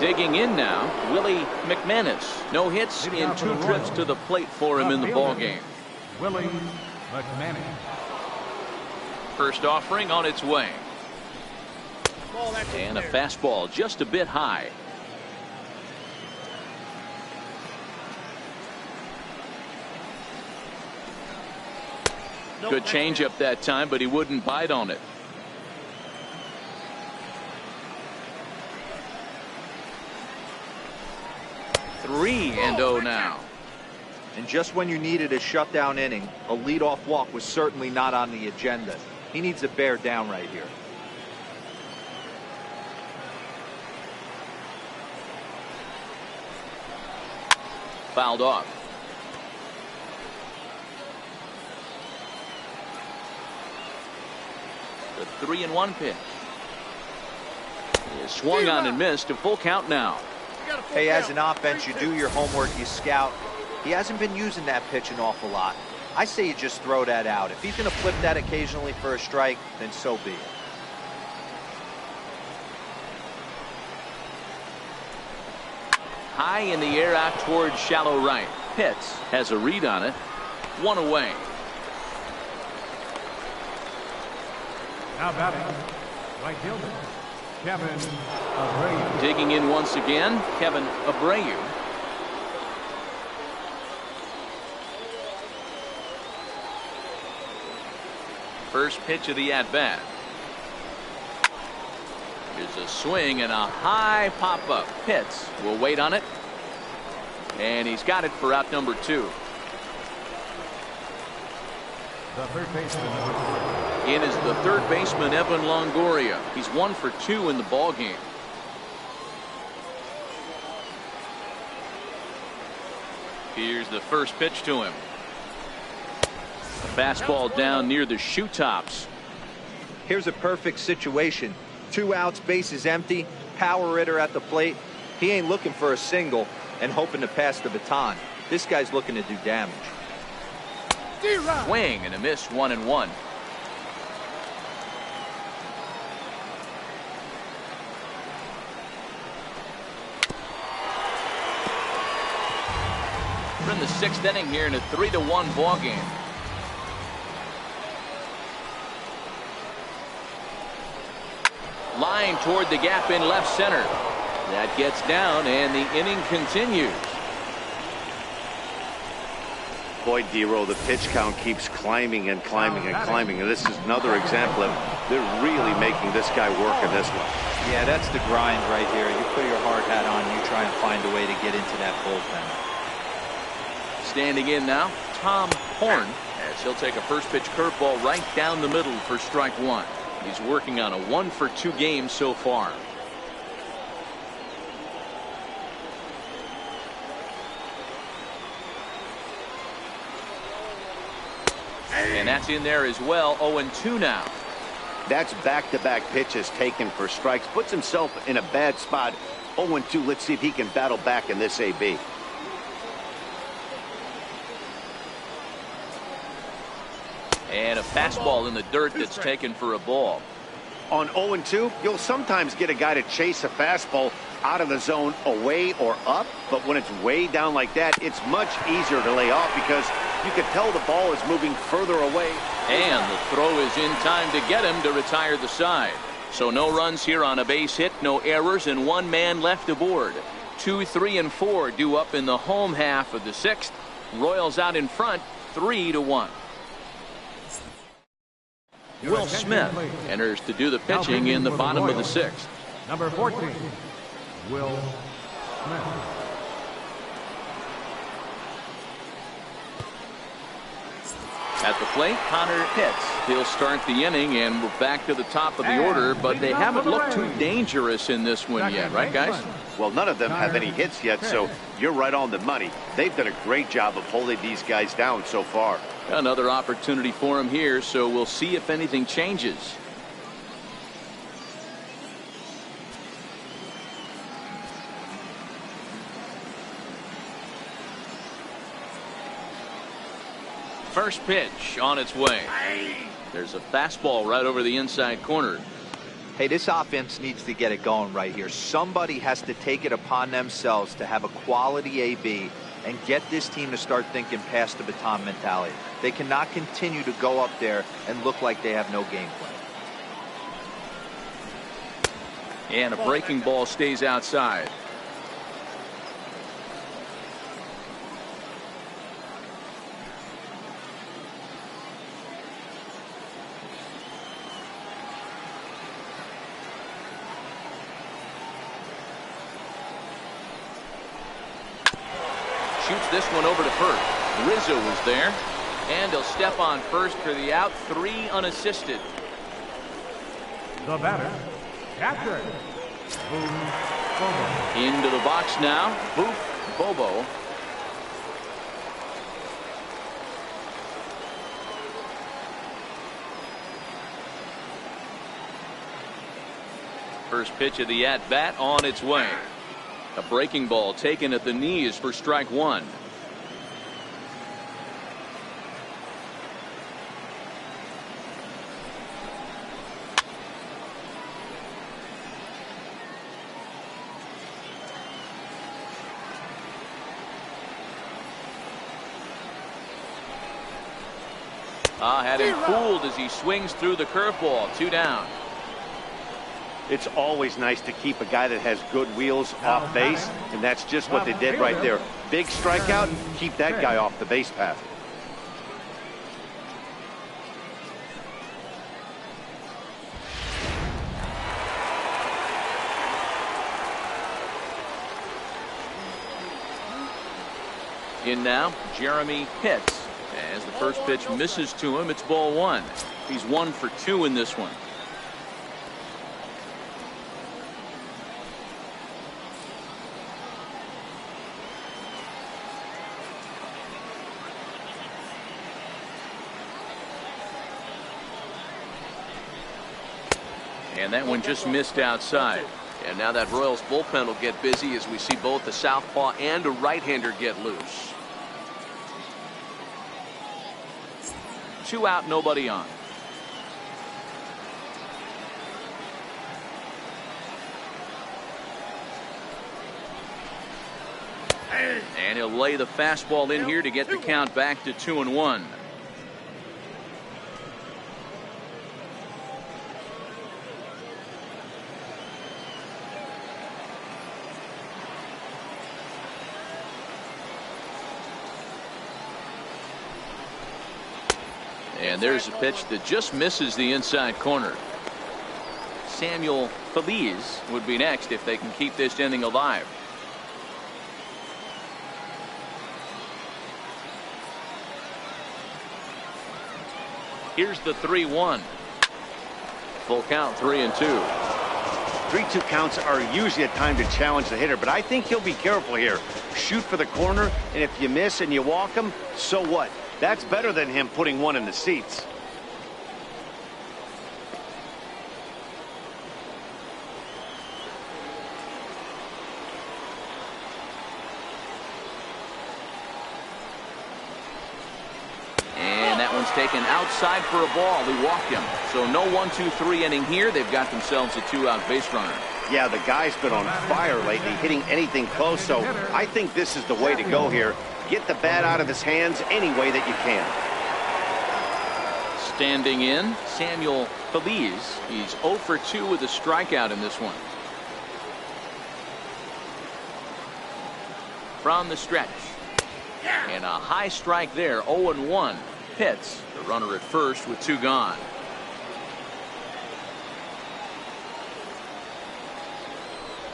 Digging in now, Willie McManus. No hits in 2 trips to the plate for him in the ballgame. Willie McManus. First offering on its way. And a fastball just a bit high. Good changeup that time, but he wouldn't bite on it. Three and 0 now. And just when you needed a shutdown inning, a leadoff walk was certainly not on the agenda. He needs to bear down right here. Fouled off. The 3-1 pitch. He is swung on and missed. A full count now. Hey, as an offense, you do your homework, you scout. He hasn't been using that pitch an awful lot. I say you just throw that out. If he's going to flip that occasionally for a strike, then so be it. High in the air out towards shallow right. Pitts has a read on it. 1 away. Now batting, right fielder, Kevin Abreu. Digging in once again, Kevin Abreu. First pitch of the at-bat. Here's a swing and a high pop-up. Pitts will wait on it. And he's got it for out number 2. The third baseman, number 3. In is the third baseman, Evan Longoria. He's 1 for 2 in the ballgame. Here's the first pitch to him. A fastball down near the shoe tops. Here's a perfect situation. 2 outs, bases empty, power hitter at the plate. He ain't looking for a single and hoping to pass the baton. This guy's looking to do damage. Swing and a miss, 1-1. We're in the 6th inning here in a 3-1 ball game. Line toward the gap in left center. That gets down and the inning continues. Boy, D-Roll, the pitch count keeps climbing and climbing and climbing. And this is another example of they're really making this guy work in this one. Yeah, that's the grind right here. You put your hard hat on, you try and find a way to get into that bullpen. Standing in now, Tom Horn, as he'll take a first pitch curveball right down the middle for strike 1. He's working on a 1 for 2 game so far. And that's in there as well. 0-2 now. That's back-to-back pitches taken for strikes. Puts himself in a bad spot. 0-2. Let's see if he can battle back in this AB. And a fastball in the dirt that's taken for a ball. On 0-2, you'll sometimes get a guy to chase a fastball out of the zone away or up, but when it's way down like that, it's much easier to lay off because you can tell the ball is moving further away. And the throw is in time to get him to retire the side. So no runs here on a base hit, no errors, and 1 man left aboard. 2, 3, and 4 due up in the home half of the 6th. Royals out in front, 3-1. Will Smith enters to do the pitching in the bottom of the 6th. Number 14, Will Smith. At the plate, Connor Pitts. He'll start the inning, and we're back to the top of the order, but they haven't looked too dangerous in this one yet, right, guys? Well, none of them have any hits yet, so you're right on the money. They've done a great job of holding these guys down so far. Another opportunity for him here, so we'll see if anything changes. First pitch on its way. There's a fastball right over the inside corner. Hey, this offense needs to get it going right here. Somebody has to take it upon themselves to have a quality AB and get this team to start thinking past the baton mentality. They cannot continue to go up there and look like they have no game plan. And a breaking ball stays outside. Shoots this one over to first. Rizzo was there, and he'll step on first for the out. 3 unassisted. The batter, catcher, Boof Bobo. Into the box now, Boof Bobo. First pitch of the at-bat on its way. A breaking ball taken at the knees for strike 1. Had him fooled as he swings through the curveball. 2 down. It's always nice to keep a guy that has good wheels off base, and that's just what they did right there. Big strikeout, keep that guy off the base path. In now, Jeremy Pitts. As the first pitch misses to him, it's ball one. He's 1 for 2 in this one. And that one just missed outside. And now that Royals bullpen will get busy as we see both a southpaw and a right-hander get loose. 2 out, nobody on. And he'll lay the fastball in here to get the count back to 2-1. And there's a pitch that just misses the inside corner. Samuel Feliz would be next if they can keep this inning alive. Here's the 3-1. Full count, 3-2. 3-2 counts are usually a time to challenge the hitter, but I think he'll be careful here. Shoot for the corner, and if you miss and you walk him, so what? That's better than him putting one in the seats. And that one's taken outside for a ball. He walked him. So no 1-2-3 inning here. They've got themselves a 2-out base runner. Yeah, the guy's been on fire lately, hitting anything close, so I think this is the way to go here. Get the bat out of his hands any way that you can. Standing in, Samuel Feliz. He's 0 for 2 with a strikeout in this one. From the stretch. And a high strike there, 0-1. Pitts, the runner at first with 2 gone.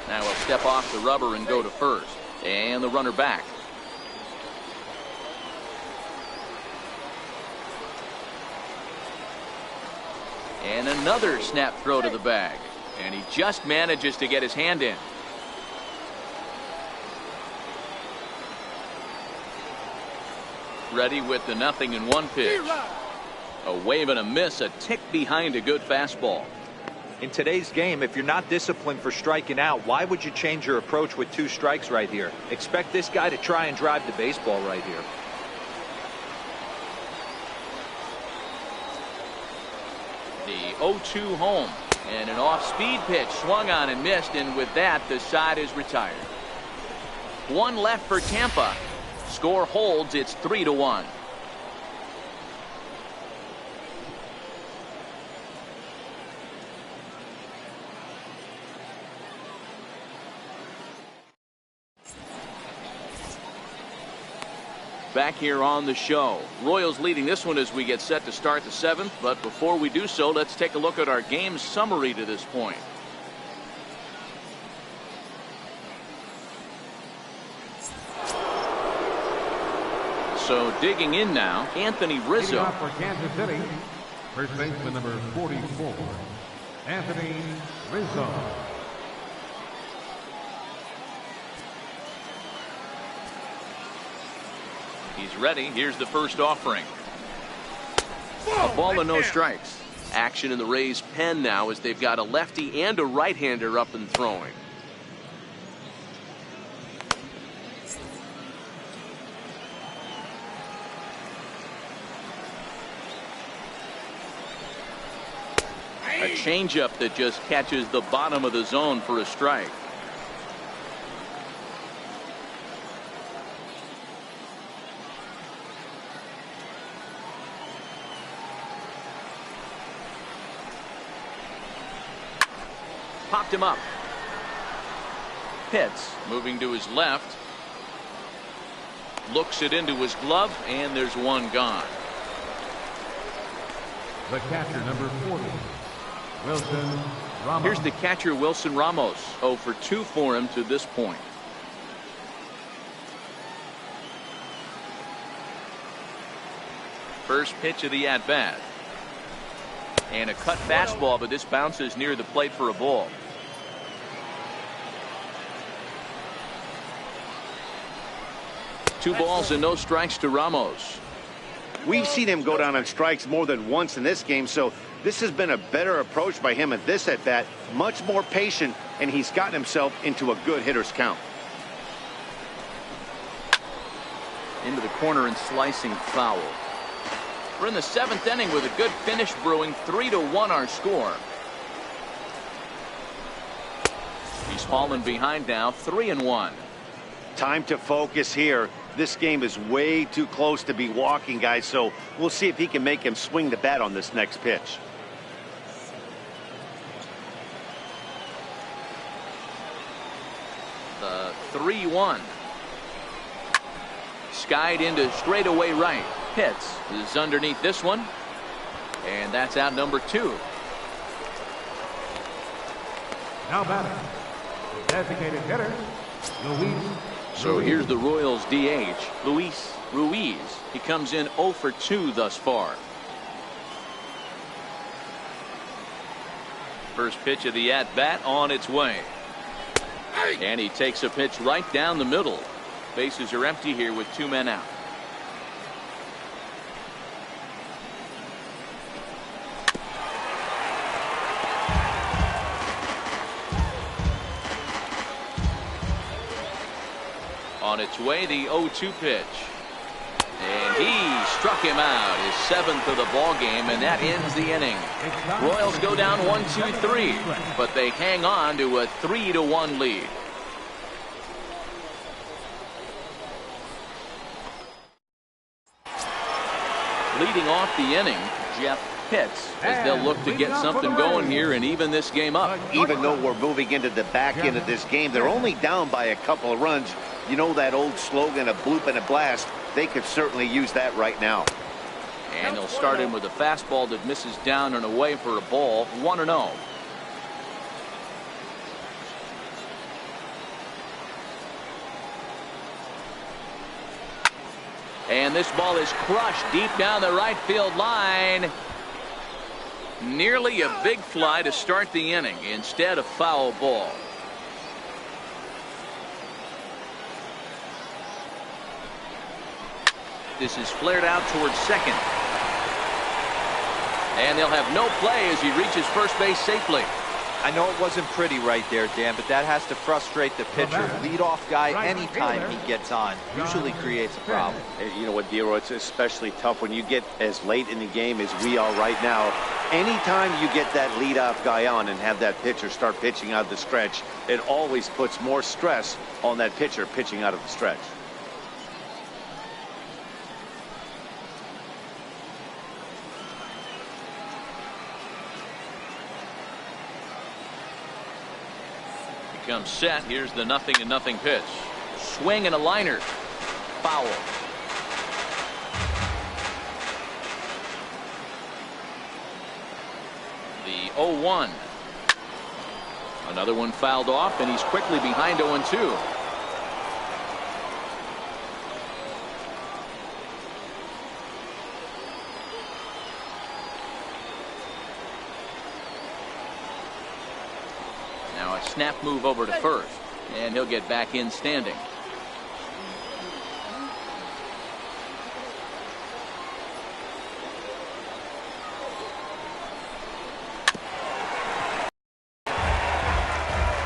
Now he'll step off the rubber and go to first. And the runner back. And another snap throw to the bag. And he just manages to get his hand in. Ready with the 0-1 pitch. A wave and a miss, a tick behind a good fastball. In today's game, if you're not disciplined for striking out, why would you change your approach with 2 strikes right here? Expect this guy to try and drive the baseball right here. The 0-2 home. And an off-speed pitch swung on and missed, and with that, the side is retired. 1 left for Tampa. Score holds, it's 3-1. Back here on the show. Royals leading this one as we get set to start the 7th. But before we do so, let's take a look at our game summary to this point. So digging in now, Anthony Rizzo. Leading off for Kansas City, first baseman number 44, Anthony Rizzo. He's ready. Here's the first offering. A ball and no strikes. Action in the Rays' pen now as they've got a lefty and a right-hander up and throwing. A changeup that just catches the bottom of the zone for a strike. Popped him up. Pitts moving to his left. Looks it into his glove, and there's one gone. The catcher, number 40, Wilson Ramos. Here's the catcher, Wilson Ramos. 0 for 2 for him to this point. First pitch of the at-bat. And a cut fastball, but this bounces near the plate for a ball. Two balls and no strikes to Ramos. We've seen him go down on strikes more than once in this game, so this has been a better approach by him at this at-bat. Much more patient, and he's gotten himself into a good hitter's count. Into the corner and slicing foul. We're in the 7th inning with a good finish brewing. 3-1 our score. He's fallen behind now. 3-1. Time to focus here. This game is way too close to be walking, guys, so we'll see if he can make him swing the bat on this next pitch. The 3-1. Skied into straightaway right. Pitts is underneath this one. And that's out number 2. Now batting, designated hitter, Luis. So here's the Royals DH, Luis Ruiz. He comes in 0 for 2 thus far. First pitch of the at-bat on its way. And he takes a pitch right down the middle. Bases are empty here with 2 men out. On its way, the 0-2 pitch. And he struck him out, his 7th of the ball game, and that ends the inning. Royals go down 1-2-3, but they hang on to a 3-1 lead. Leading off the inning, Jeff Pitts, as they'll look to get something going here and even this game up. Even though we're moving into the back end of this game, they're only down by a couple of runs. You know that old slogan, a bloop and a blast? They could certainly use that right now. And they'll start in with a fastball that misses down and away for a ball. 1-0. And this ball is crushed deep down the right field line. Nearly a big fly to start the inning. Instead, a foul ball. This is flared out towards second. And they'll have no play as he reaches first base safely. I know it wasn't pretty right there, Dan, but that has to frustrate the pitcher. Leadoff guy, anytime he gets on, usually creates a problem. You know what, Dero, it's especially tough when you get as late in the game as we are right now. Anytime you get that leadoff guy on and have that pitcher start pitching out of the stretch, it always puts more stress on that pitcher pitching out of the stretch. Comes set. Here's the 0-0 pitch. Swing and a liner. Foul. The 0-1. Another one fouled off, and he's quickly behind 0-2. Now a snap move over to first, and he'll get back in standing.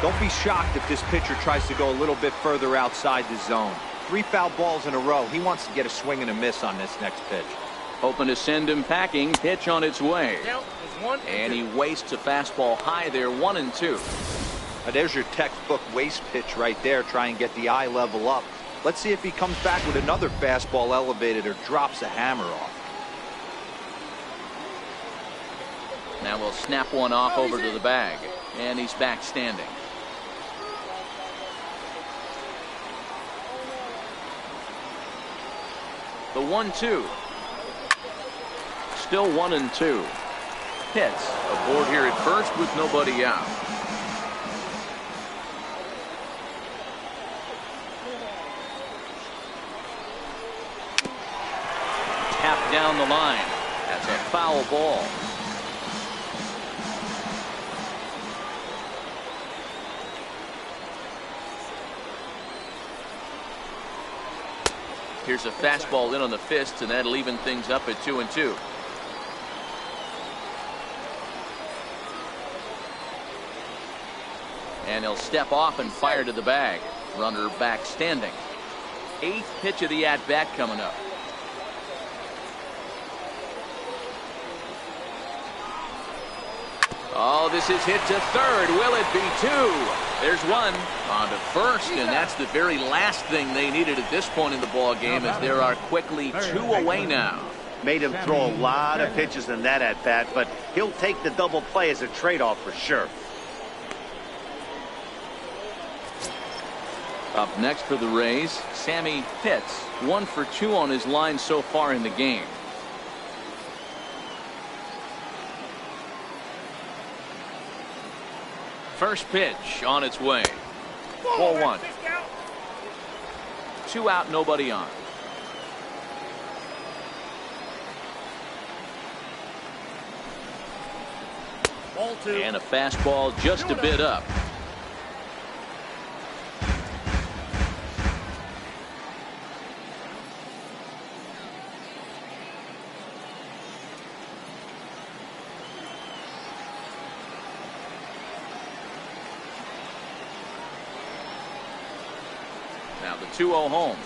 Don't be shocked if this pitcher tries to go a little bit further outside the zone. 3 foul balls in a row. He wants to get a swing and a miss on this next pitch. Hoping to send him packing. Pitch on its way. And he wastes a fastball high there. 1-2. Now there's your textbook waste pitch right there. Try and get the eye level up. Let's see if he comes back with another fastball elevated or drops a hammer off. Now we'll snap one off over to the bag. And he's back standing. The 1-2. Still 1-2. Pitts aboard here at first with nobody out. tapped down the line. That's a foul ball. Here's a fastball in on the fists, and that'll even things up at 2-2. And he'll step off and fire to the bag. Runner back standing. 8th pitch of the at-bat coming up. Oh, this is hit to third. Will it be 2? There's 1 on to first, and that's the very last thing they needed at this point in the ball game, as there are quickly 2 away now. Made him throw a lot of pitches in that at-bat, but he'll take the double play as a trade-off for sure. Up next for the Rays, Sammy Pitts, 1 for 2 on his line so far in the game. First pitch on its way. Ball 1. 2 out, nobody on. Ball 2. And a fastball just a bit up. Now the 2-0 home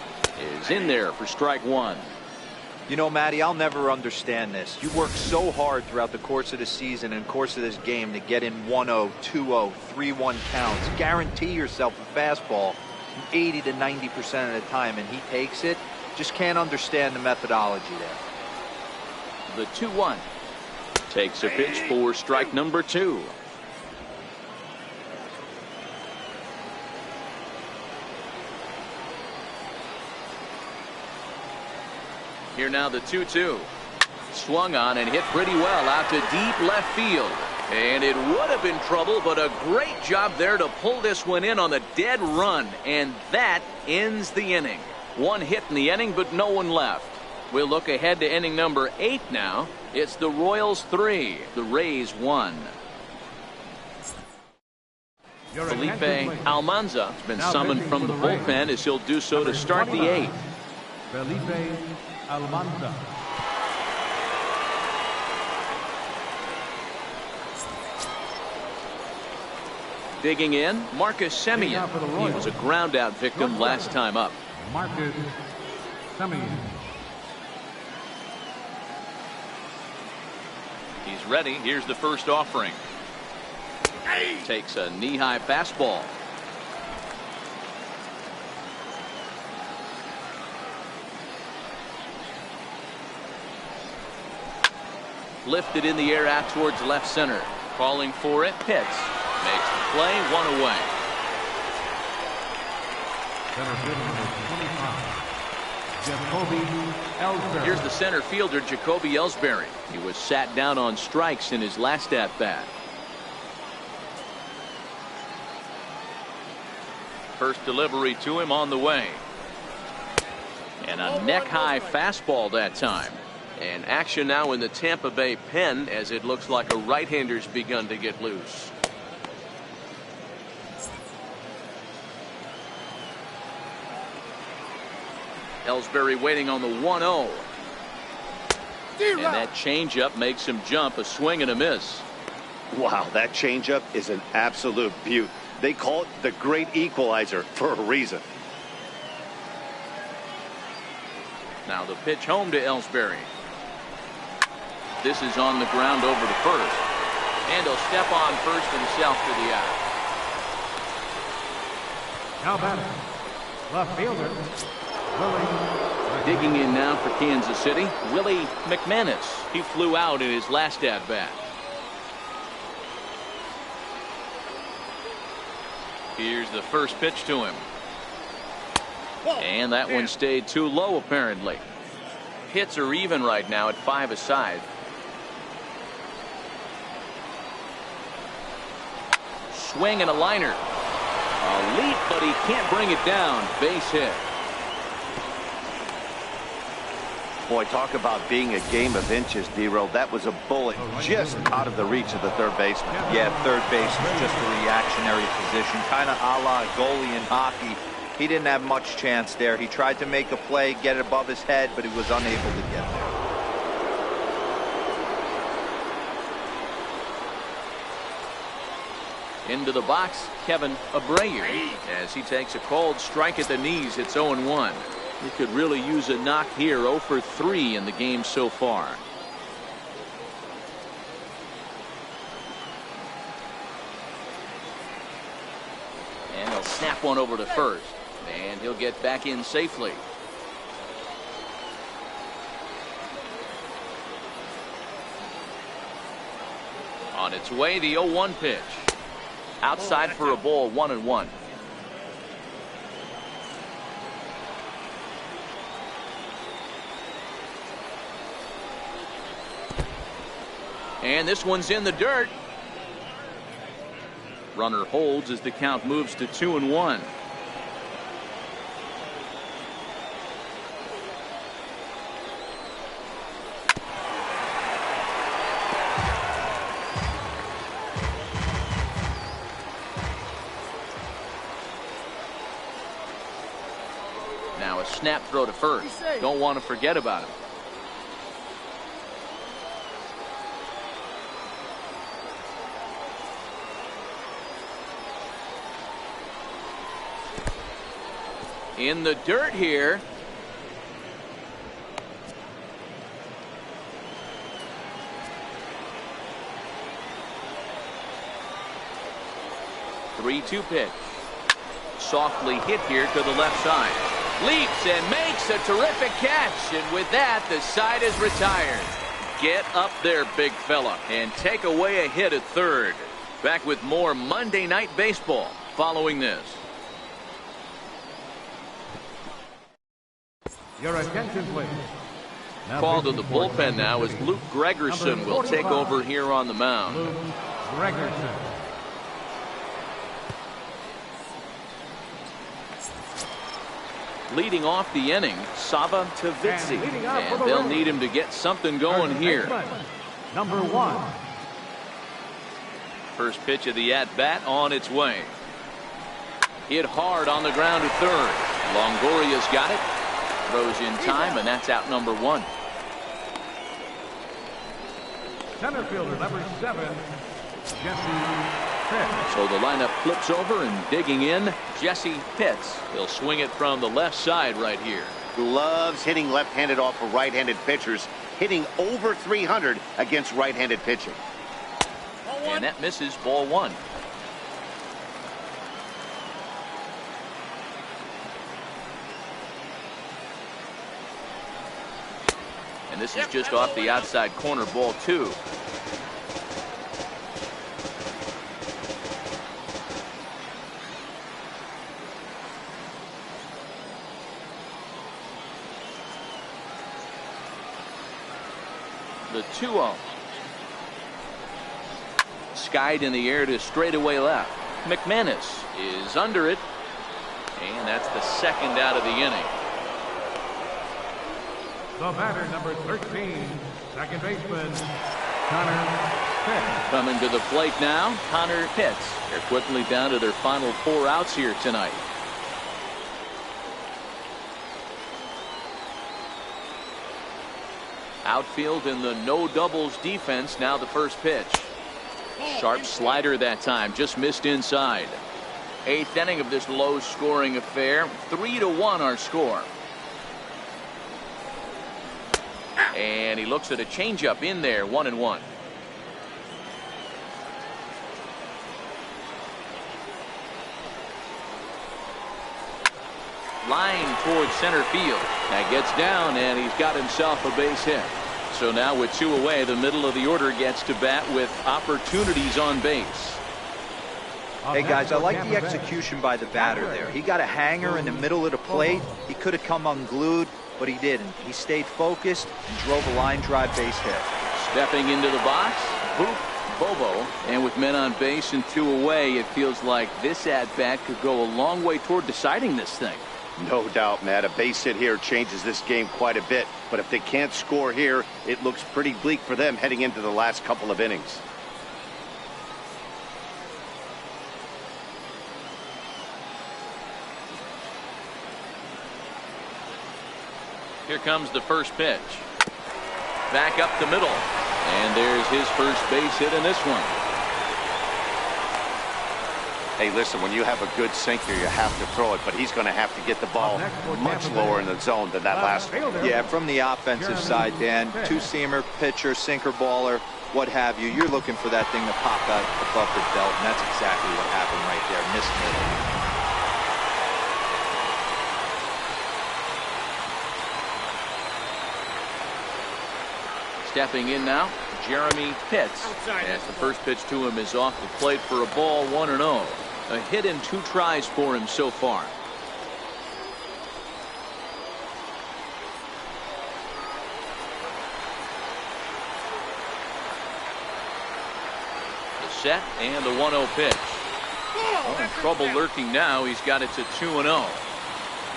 is in there for strike 1. You know, Matty, I'll never understand this. You work so hard throughout the course of the season and course of this game to get in 1-0, 2-0, 3-1 counts. Guarantee yourself a fastball 80 to 90% of the time, and he takes it. Just can't understand the methodology there. The 2-1 takes a pitch for strike number 2. Here now the 2-2. Swung on and hit pretty well out to deep left field. And it would have been trouble, but a great job there to pull this one in on the dead run. And that ends the inning. 1 hit in the inning, but no one left. We'll look ahead to inning number 8 now. It's the Royals 3, the Rays 1. Felipe Almanza has been summoned from the bullpen, as he'll do so to start the 8th. Felipe Almanza. Digging in, Marcus Semien. He was a ground out victim last time up. Marcus Semien. He's ready. Here's the first offering. Takes a knee-high fastball. Lifted in the air out towards left center. Calling for it. Pitts makes the play. 1 away. Center fielder number 25, Jacoby Ellsbury. Here's the center fielder, Jacoby Ellsbury. He was sat down on strikes in his last at bat. First delivery to him on the way. And a neck-high fastball that time. And action now in the Tampa Bay pen, as it looks like a right-hander's begun to get loose. Ellsbury waiting on the 1-0. And that changeup makes him jump. A swing and a miss. Wow, that changeup is an absolute beaut. They call it the great equalizer for a reason. Now the pitch home to Ellsbury. This is on the ground over to first. And he'll step on first himself to the out. Now batting, left fielder, Willie. Digging in now for Kansas City, Willie McManus. He flew out in his last at bat. Here's the first pitch to him. And that one stayed too low, apparently. Hits are even right now at 5 aside. Swing and a liner. A leap, but he can't bring it down. Base hit. Boy, talk about being a game of inches, D-Roll. That was a bullet just out of the reach of the third baseman. Yeah, third base is just a reactionary position, kind of a la goalie in hockey. He didn't have much chance there. He tried to make a play, get it above his head, but he was unable to get there. Into the box, Kevin Abreu, as he takes a cold strike at the knees. It's 0-1. He could really use a knock here. 0 for 3 in the game so far. And he'll snap one over to first. And he'll get back in safely. On its way, the 0-1 pitch. Outside for a ball, 1-1. And this one's in the dirt. Runner holds as the count moves to 2-1. Now a snap throw to first. Don't want to forget about him. In the dirt here. Three-two pitch. Softly hit here to the left side. Leaps and makes a terrific catch. And with that, the side is retired. Get up there, big fella, and take away a hit at third. Back with more Monday Night Baseball following this. Your attention, please. Called to the bullpen now as Luke Gregerson will take over here on the mound. Luke Gregerson. Leading off the inning, Sava Tavitsi. And they'll need him to get something going here. Number 1. First pitch of the at-bat on its way. Hit hard on the ground to third. Longoria's got it. Throws in time, and that's out number 1. Center fielder number 7, Jesse Pitts. So the lineup flips over and digging in, Jesse Pitts. He'll swing it from the left side right here. Loves hitting left-handed off of right-handed pitchers, hitting over 300 against right-handed pitching. And that misses, ball 1. And this is just off the outside corner, ball 2. The 2-0. Skied in the air to straightaway left. McManus is under it. And that's the second out of the inning. The batter, number 13, second baseman, Connor Pitts. Coming to the plate now, Connor Pitts. They're quickly down to their final 4 outs here tonight. Outfield in the no doubles defense. Now the first pitch. Sharp slider that time, just missed inside. 8th inning of this low scoring affair. 3-1 our score. And he looks at a changeup in there. 1-1. Line towards center field. That gets down, and he's got himself a base hit. So now with 2 away, the middle of the order gets to bat with opportunities on base. Hey guys, I like the execution by the batter there. He got a hanger in the middle of the plate. He could have come unglued, but he didn't. He stayed focused and drove a line drive base hit. Stepping into the box, Bobo, and with men on base and 2 away, it feels like this at bat could go a long way toward deciding this thing. No doubt, Matt. A base hit here changes this game quite a bit. But if they can't score here, it looks pretty bleak for them heading into the last couple of innings. Here comes the first pitch. Back up the middle. And there's his first base hit in this one. Hey, listen, when you have a good sinker, you have to throw it, but he's going to have to get the ball much lower in the zone than that last one. Yeah, from the offensive side, Dan, two-seamer, pitcher, sinker baller, what have you, you're looking for that thing to pop out above the belt, and that's exactly what happened right there. Missed middle. Stepping in now, Jeremy Pitts. As the first pitch to him is off the plate for a ball, 1-0. A hit in 2 tries for him so far. The set and the 1-0 pitch. Oh, trouble lurking now. He's got it to 2-0.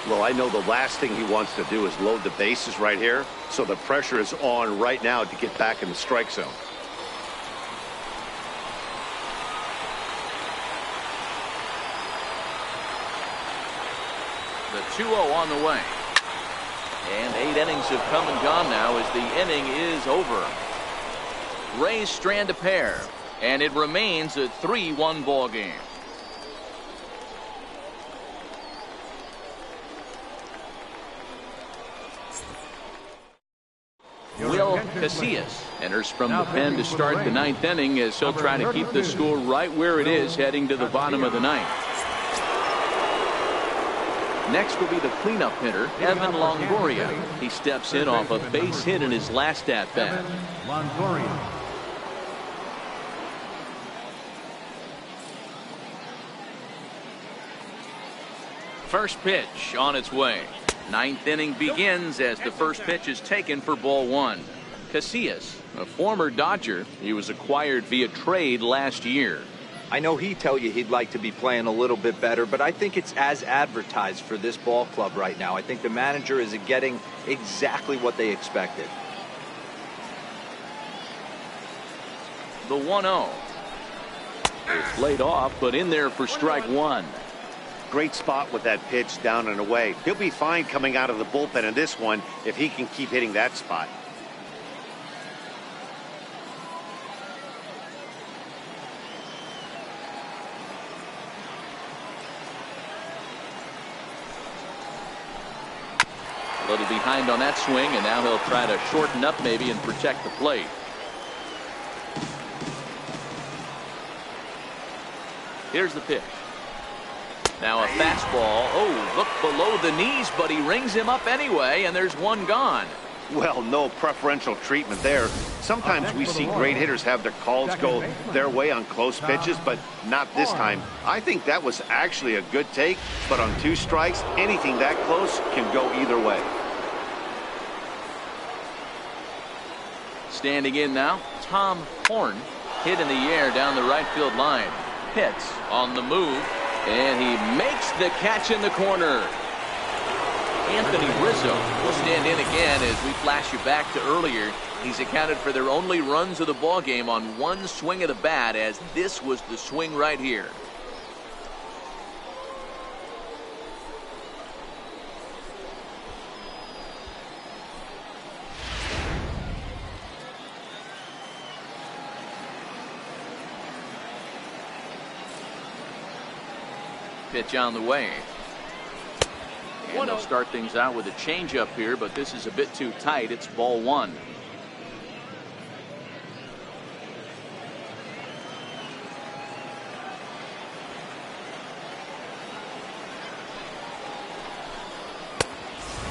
Well, I know the last thing he wants to do is load the bases right here, so the pressure is on right now to get back in the strike zone. The 2-0 on the way. And 8 innings have come and gone now as the inning is over. Rays strand a pair, and it remains a 3-1 ball game. Will Casillas enters from the pen to start the 9th inning as he'll try to keep the score right where it is heading to the bottom of the 9th. Next will be the cleanup hitter, Evan Longoria. He steps in off a base hit in his last at-bat. First pitch on its way. 9th inning begins as the first pitch is taken for ball 1. Casillas, a former Dodger, he was acquired via trade last year. I know he'd tell you he'd like to be playing a little bit better, but I think it's as advertised for this ball club right now. I think the manager is getting exactly what they expected. The 1-0. It's laid off, but in there for strike 1. Great spot with that pitch down and away. He'll be fine coming out of the bullpen in this one if he can keep hitting that spot. A little behind on that swing, and now he'll try to shorten up maybe and protect the plate. Here's the pitch. Now a fastball. Oh, look below the knees, but he rings him up anyway, and there's one gone. Well, no preferential treatment there. Sometimes we see great hitters have their calls go their way on close pitches, but not this time. I think that was actually a good take, but on 2 strikes, anything that close can go either way. Standing in now, Tom Horn. Hit in the air down the right field line. Pitts on the move. And he makes the catch in the corner. Anthony Rizzo will stand in again as we flash you back to earlier. He's accounted for their only runs of the ball game on 1 swing of the bat, as this was the swing right here. Pitch on the way. And they'll start things out with a changeup here, but this is a bit too tight. It's ball 1.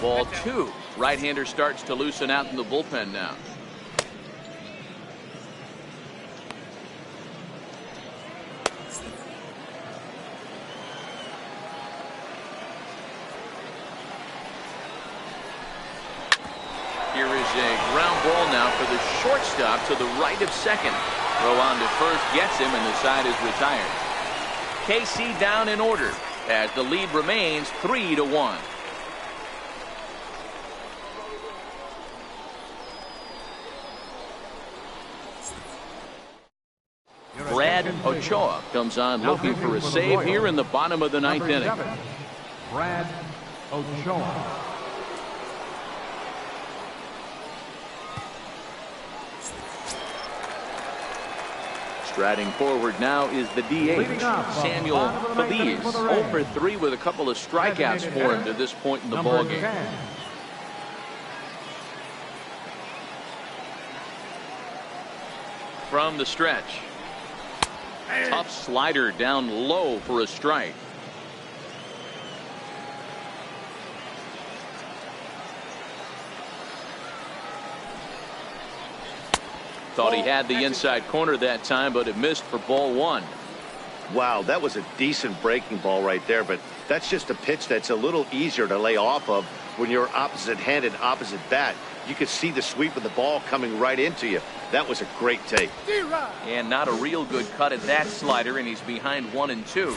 Ball 2. Right-hander starts to loosen out in the bullpen now. Here is a ground ball now for the shortstop to the right of second. Throw on to first gets him, and the side is retired. KC down in order as the lead remains 3-1. Ochoa comes on looking for a save here in the bottom of the ninth inning. Brad Ochoa. Striding forward now is the DH, Samuel Feliz. 0 for 3 with a couple of strikeouts for him to this point in the ballgame. From the stretch. Tough slider down low for a strike. Thought he had the inside corner that time, but it missed for ball 1. Wow, that was a decent breaking ball right there, but that's just a pitch that's a little easier to lay off of when you're opposite-handed, opposite bat. You could see the sweep of the ball coming right into you. That was a great take. And not a real good cut at that slider, and he's behind 1 and 2.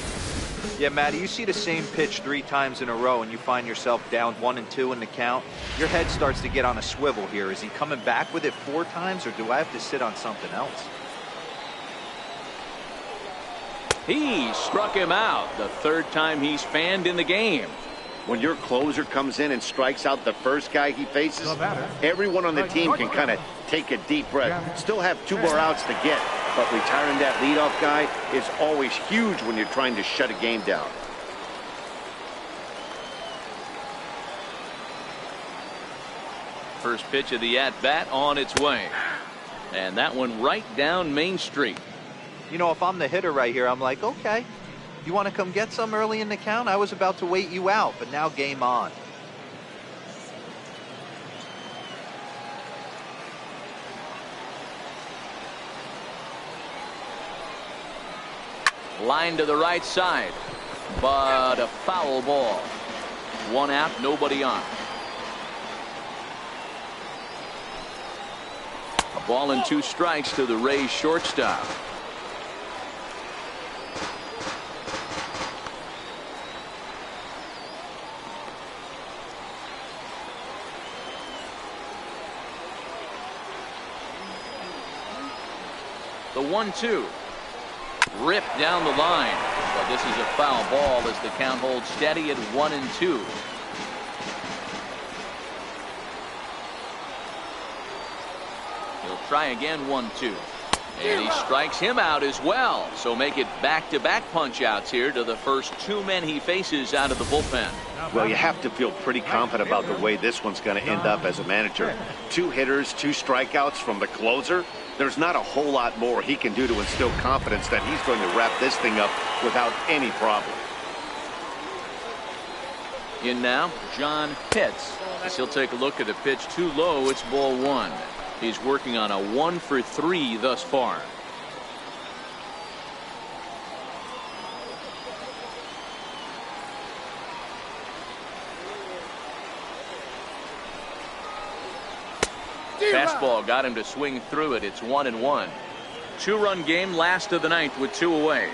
Yeah, Matty, you see the same pitch 3 times in a row and you find yourself down 1 and 2 in the count. Your head starts to get on a swivel here. Is he coming back with it 4 times, or do I have to sit on something else? He struck him out, the 3rd time he's fanned in the game. When your closer comes in and strikes out the first guy he faces, everyone on the team can kind of take a deep breath. Still have 2 more outs to get, but retiring that leadoff guy is always huge when you're trying to shut a game down. First pitch of the at-bat on its way. And that one right down Main Street. You know, if I'm the hitter right here, I'm like, okay, you want to come get some early in the count? I was about to wait you out, but now game on. Line to the right side, but a foul ball. 1 out, nobody on. A ball and 2 strikes to the Rays shortstop. The 1-2. Ripped down the line, but this is a foul ball as the count holds steady at 1 and 2. He'll try again, 1-2, and he strikes him out as well. So make it back-to-back punch-outs here to the first 2 men he faces out of the bullpen. Well, you have to feel pretty confident about the way this one's going to end up as a manager. 2 hitters, 2 strikeouts from the closer. There's not a whole lot more he can do to instill confidence that he's going to wrap this thing up without any problem. In now, John Pitts. As he'll take a look at the pitch too low, it's ball 1. He's working on a 1 for 3 thus far. Fastball got him to swing through it. It's 1-1. 2-run game, last of the 9th with 2 away.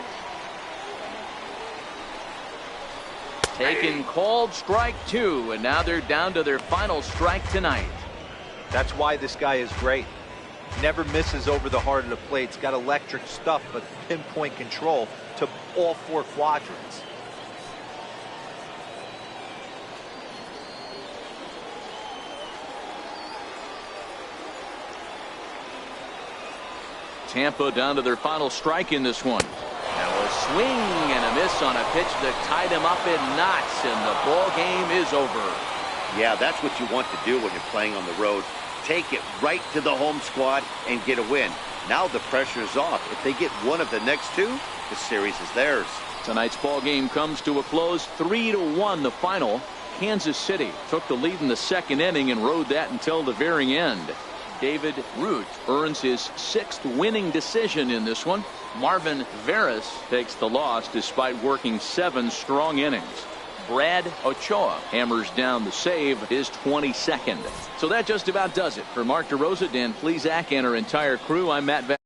Taken, called, strike 2, and now they're down to their final strike tonight. That's why this guy is great. Never misses over the heart of the plate. He's got electric stuff, but pinpoint control to all 4 quadrants. Tampa down to their final strike in this one. Now a swing and a miss on a pitch that tied him up in knots, and the ball game is over. Yeah, that's what you want to do when you're playing on the road. Take it right to the home squad and get a win. Now the pressure is off. If they get one of the next 2, the series is theirs. Tonight's ball game comes to a close, 3-1 the final. Kansas City took the lead in the 2nd inning and rode that until the very end. David Root earns his 6th winning decision in this one. Marvin Veras takes the loss despite working 7 strong innings. Brad Ochoa hammers down the save, his 22nd. So that just about does it. For Mark DeRosa, Dan Plesac, and our entire crew, I'm Matt Van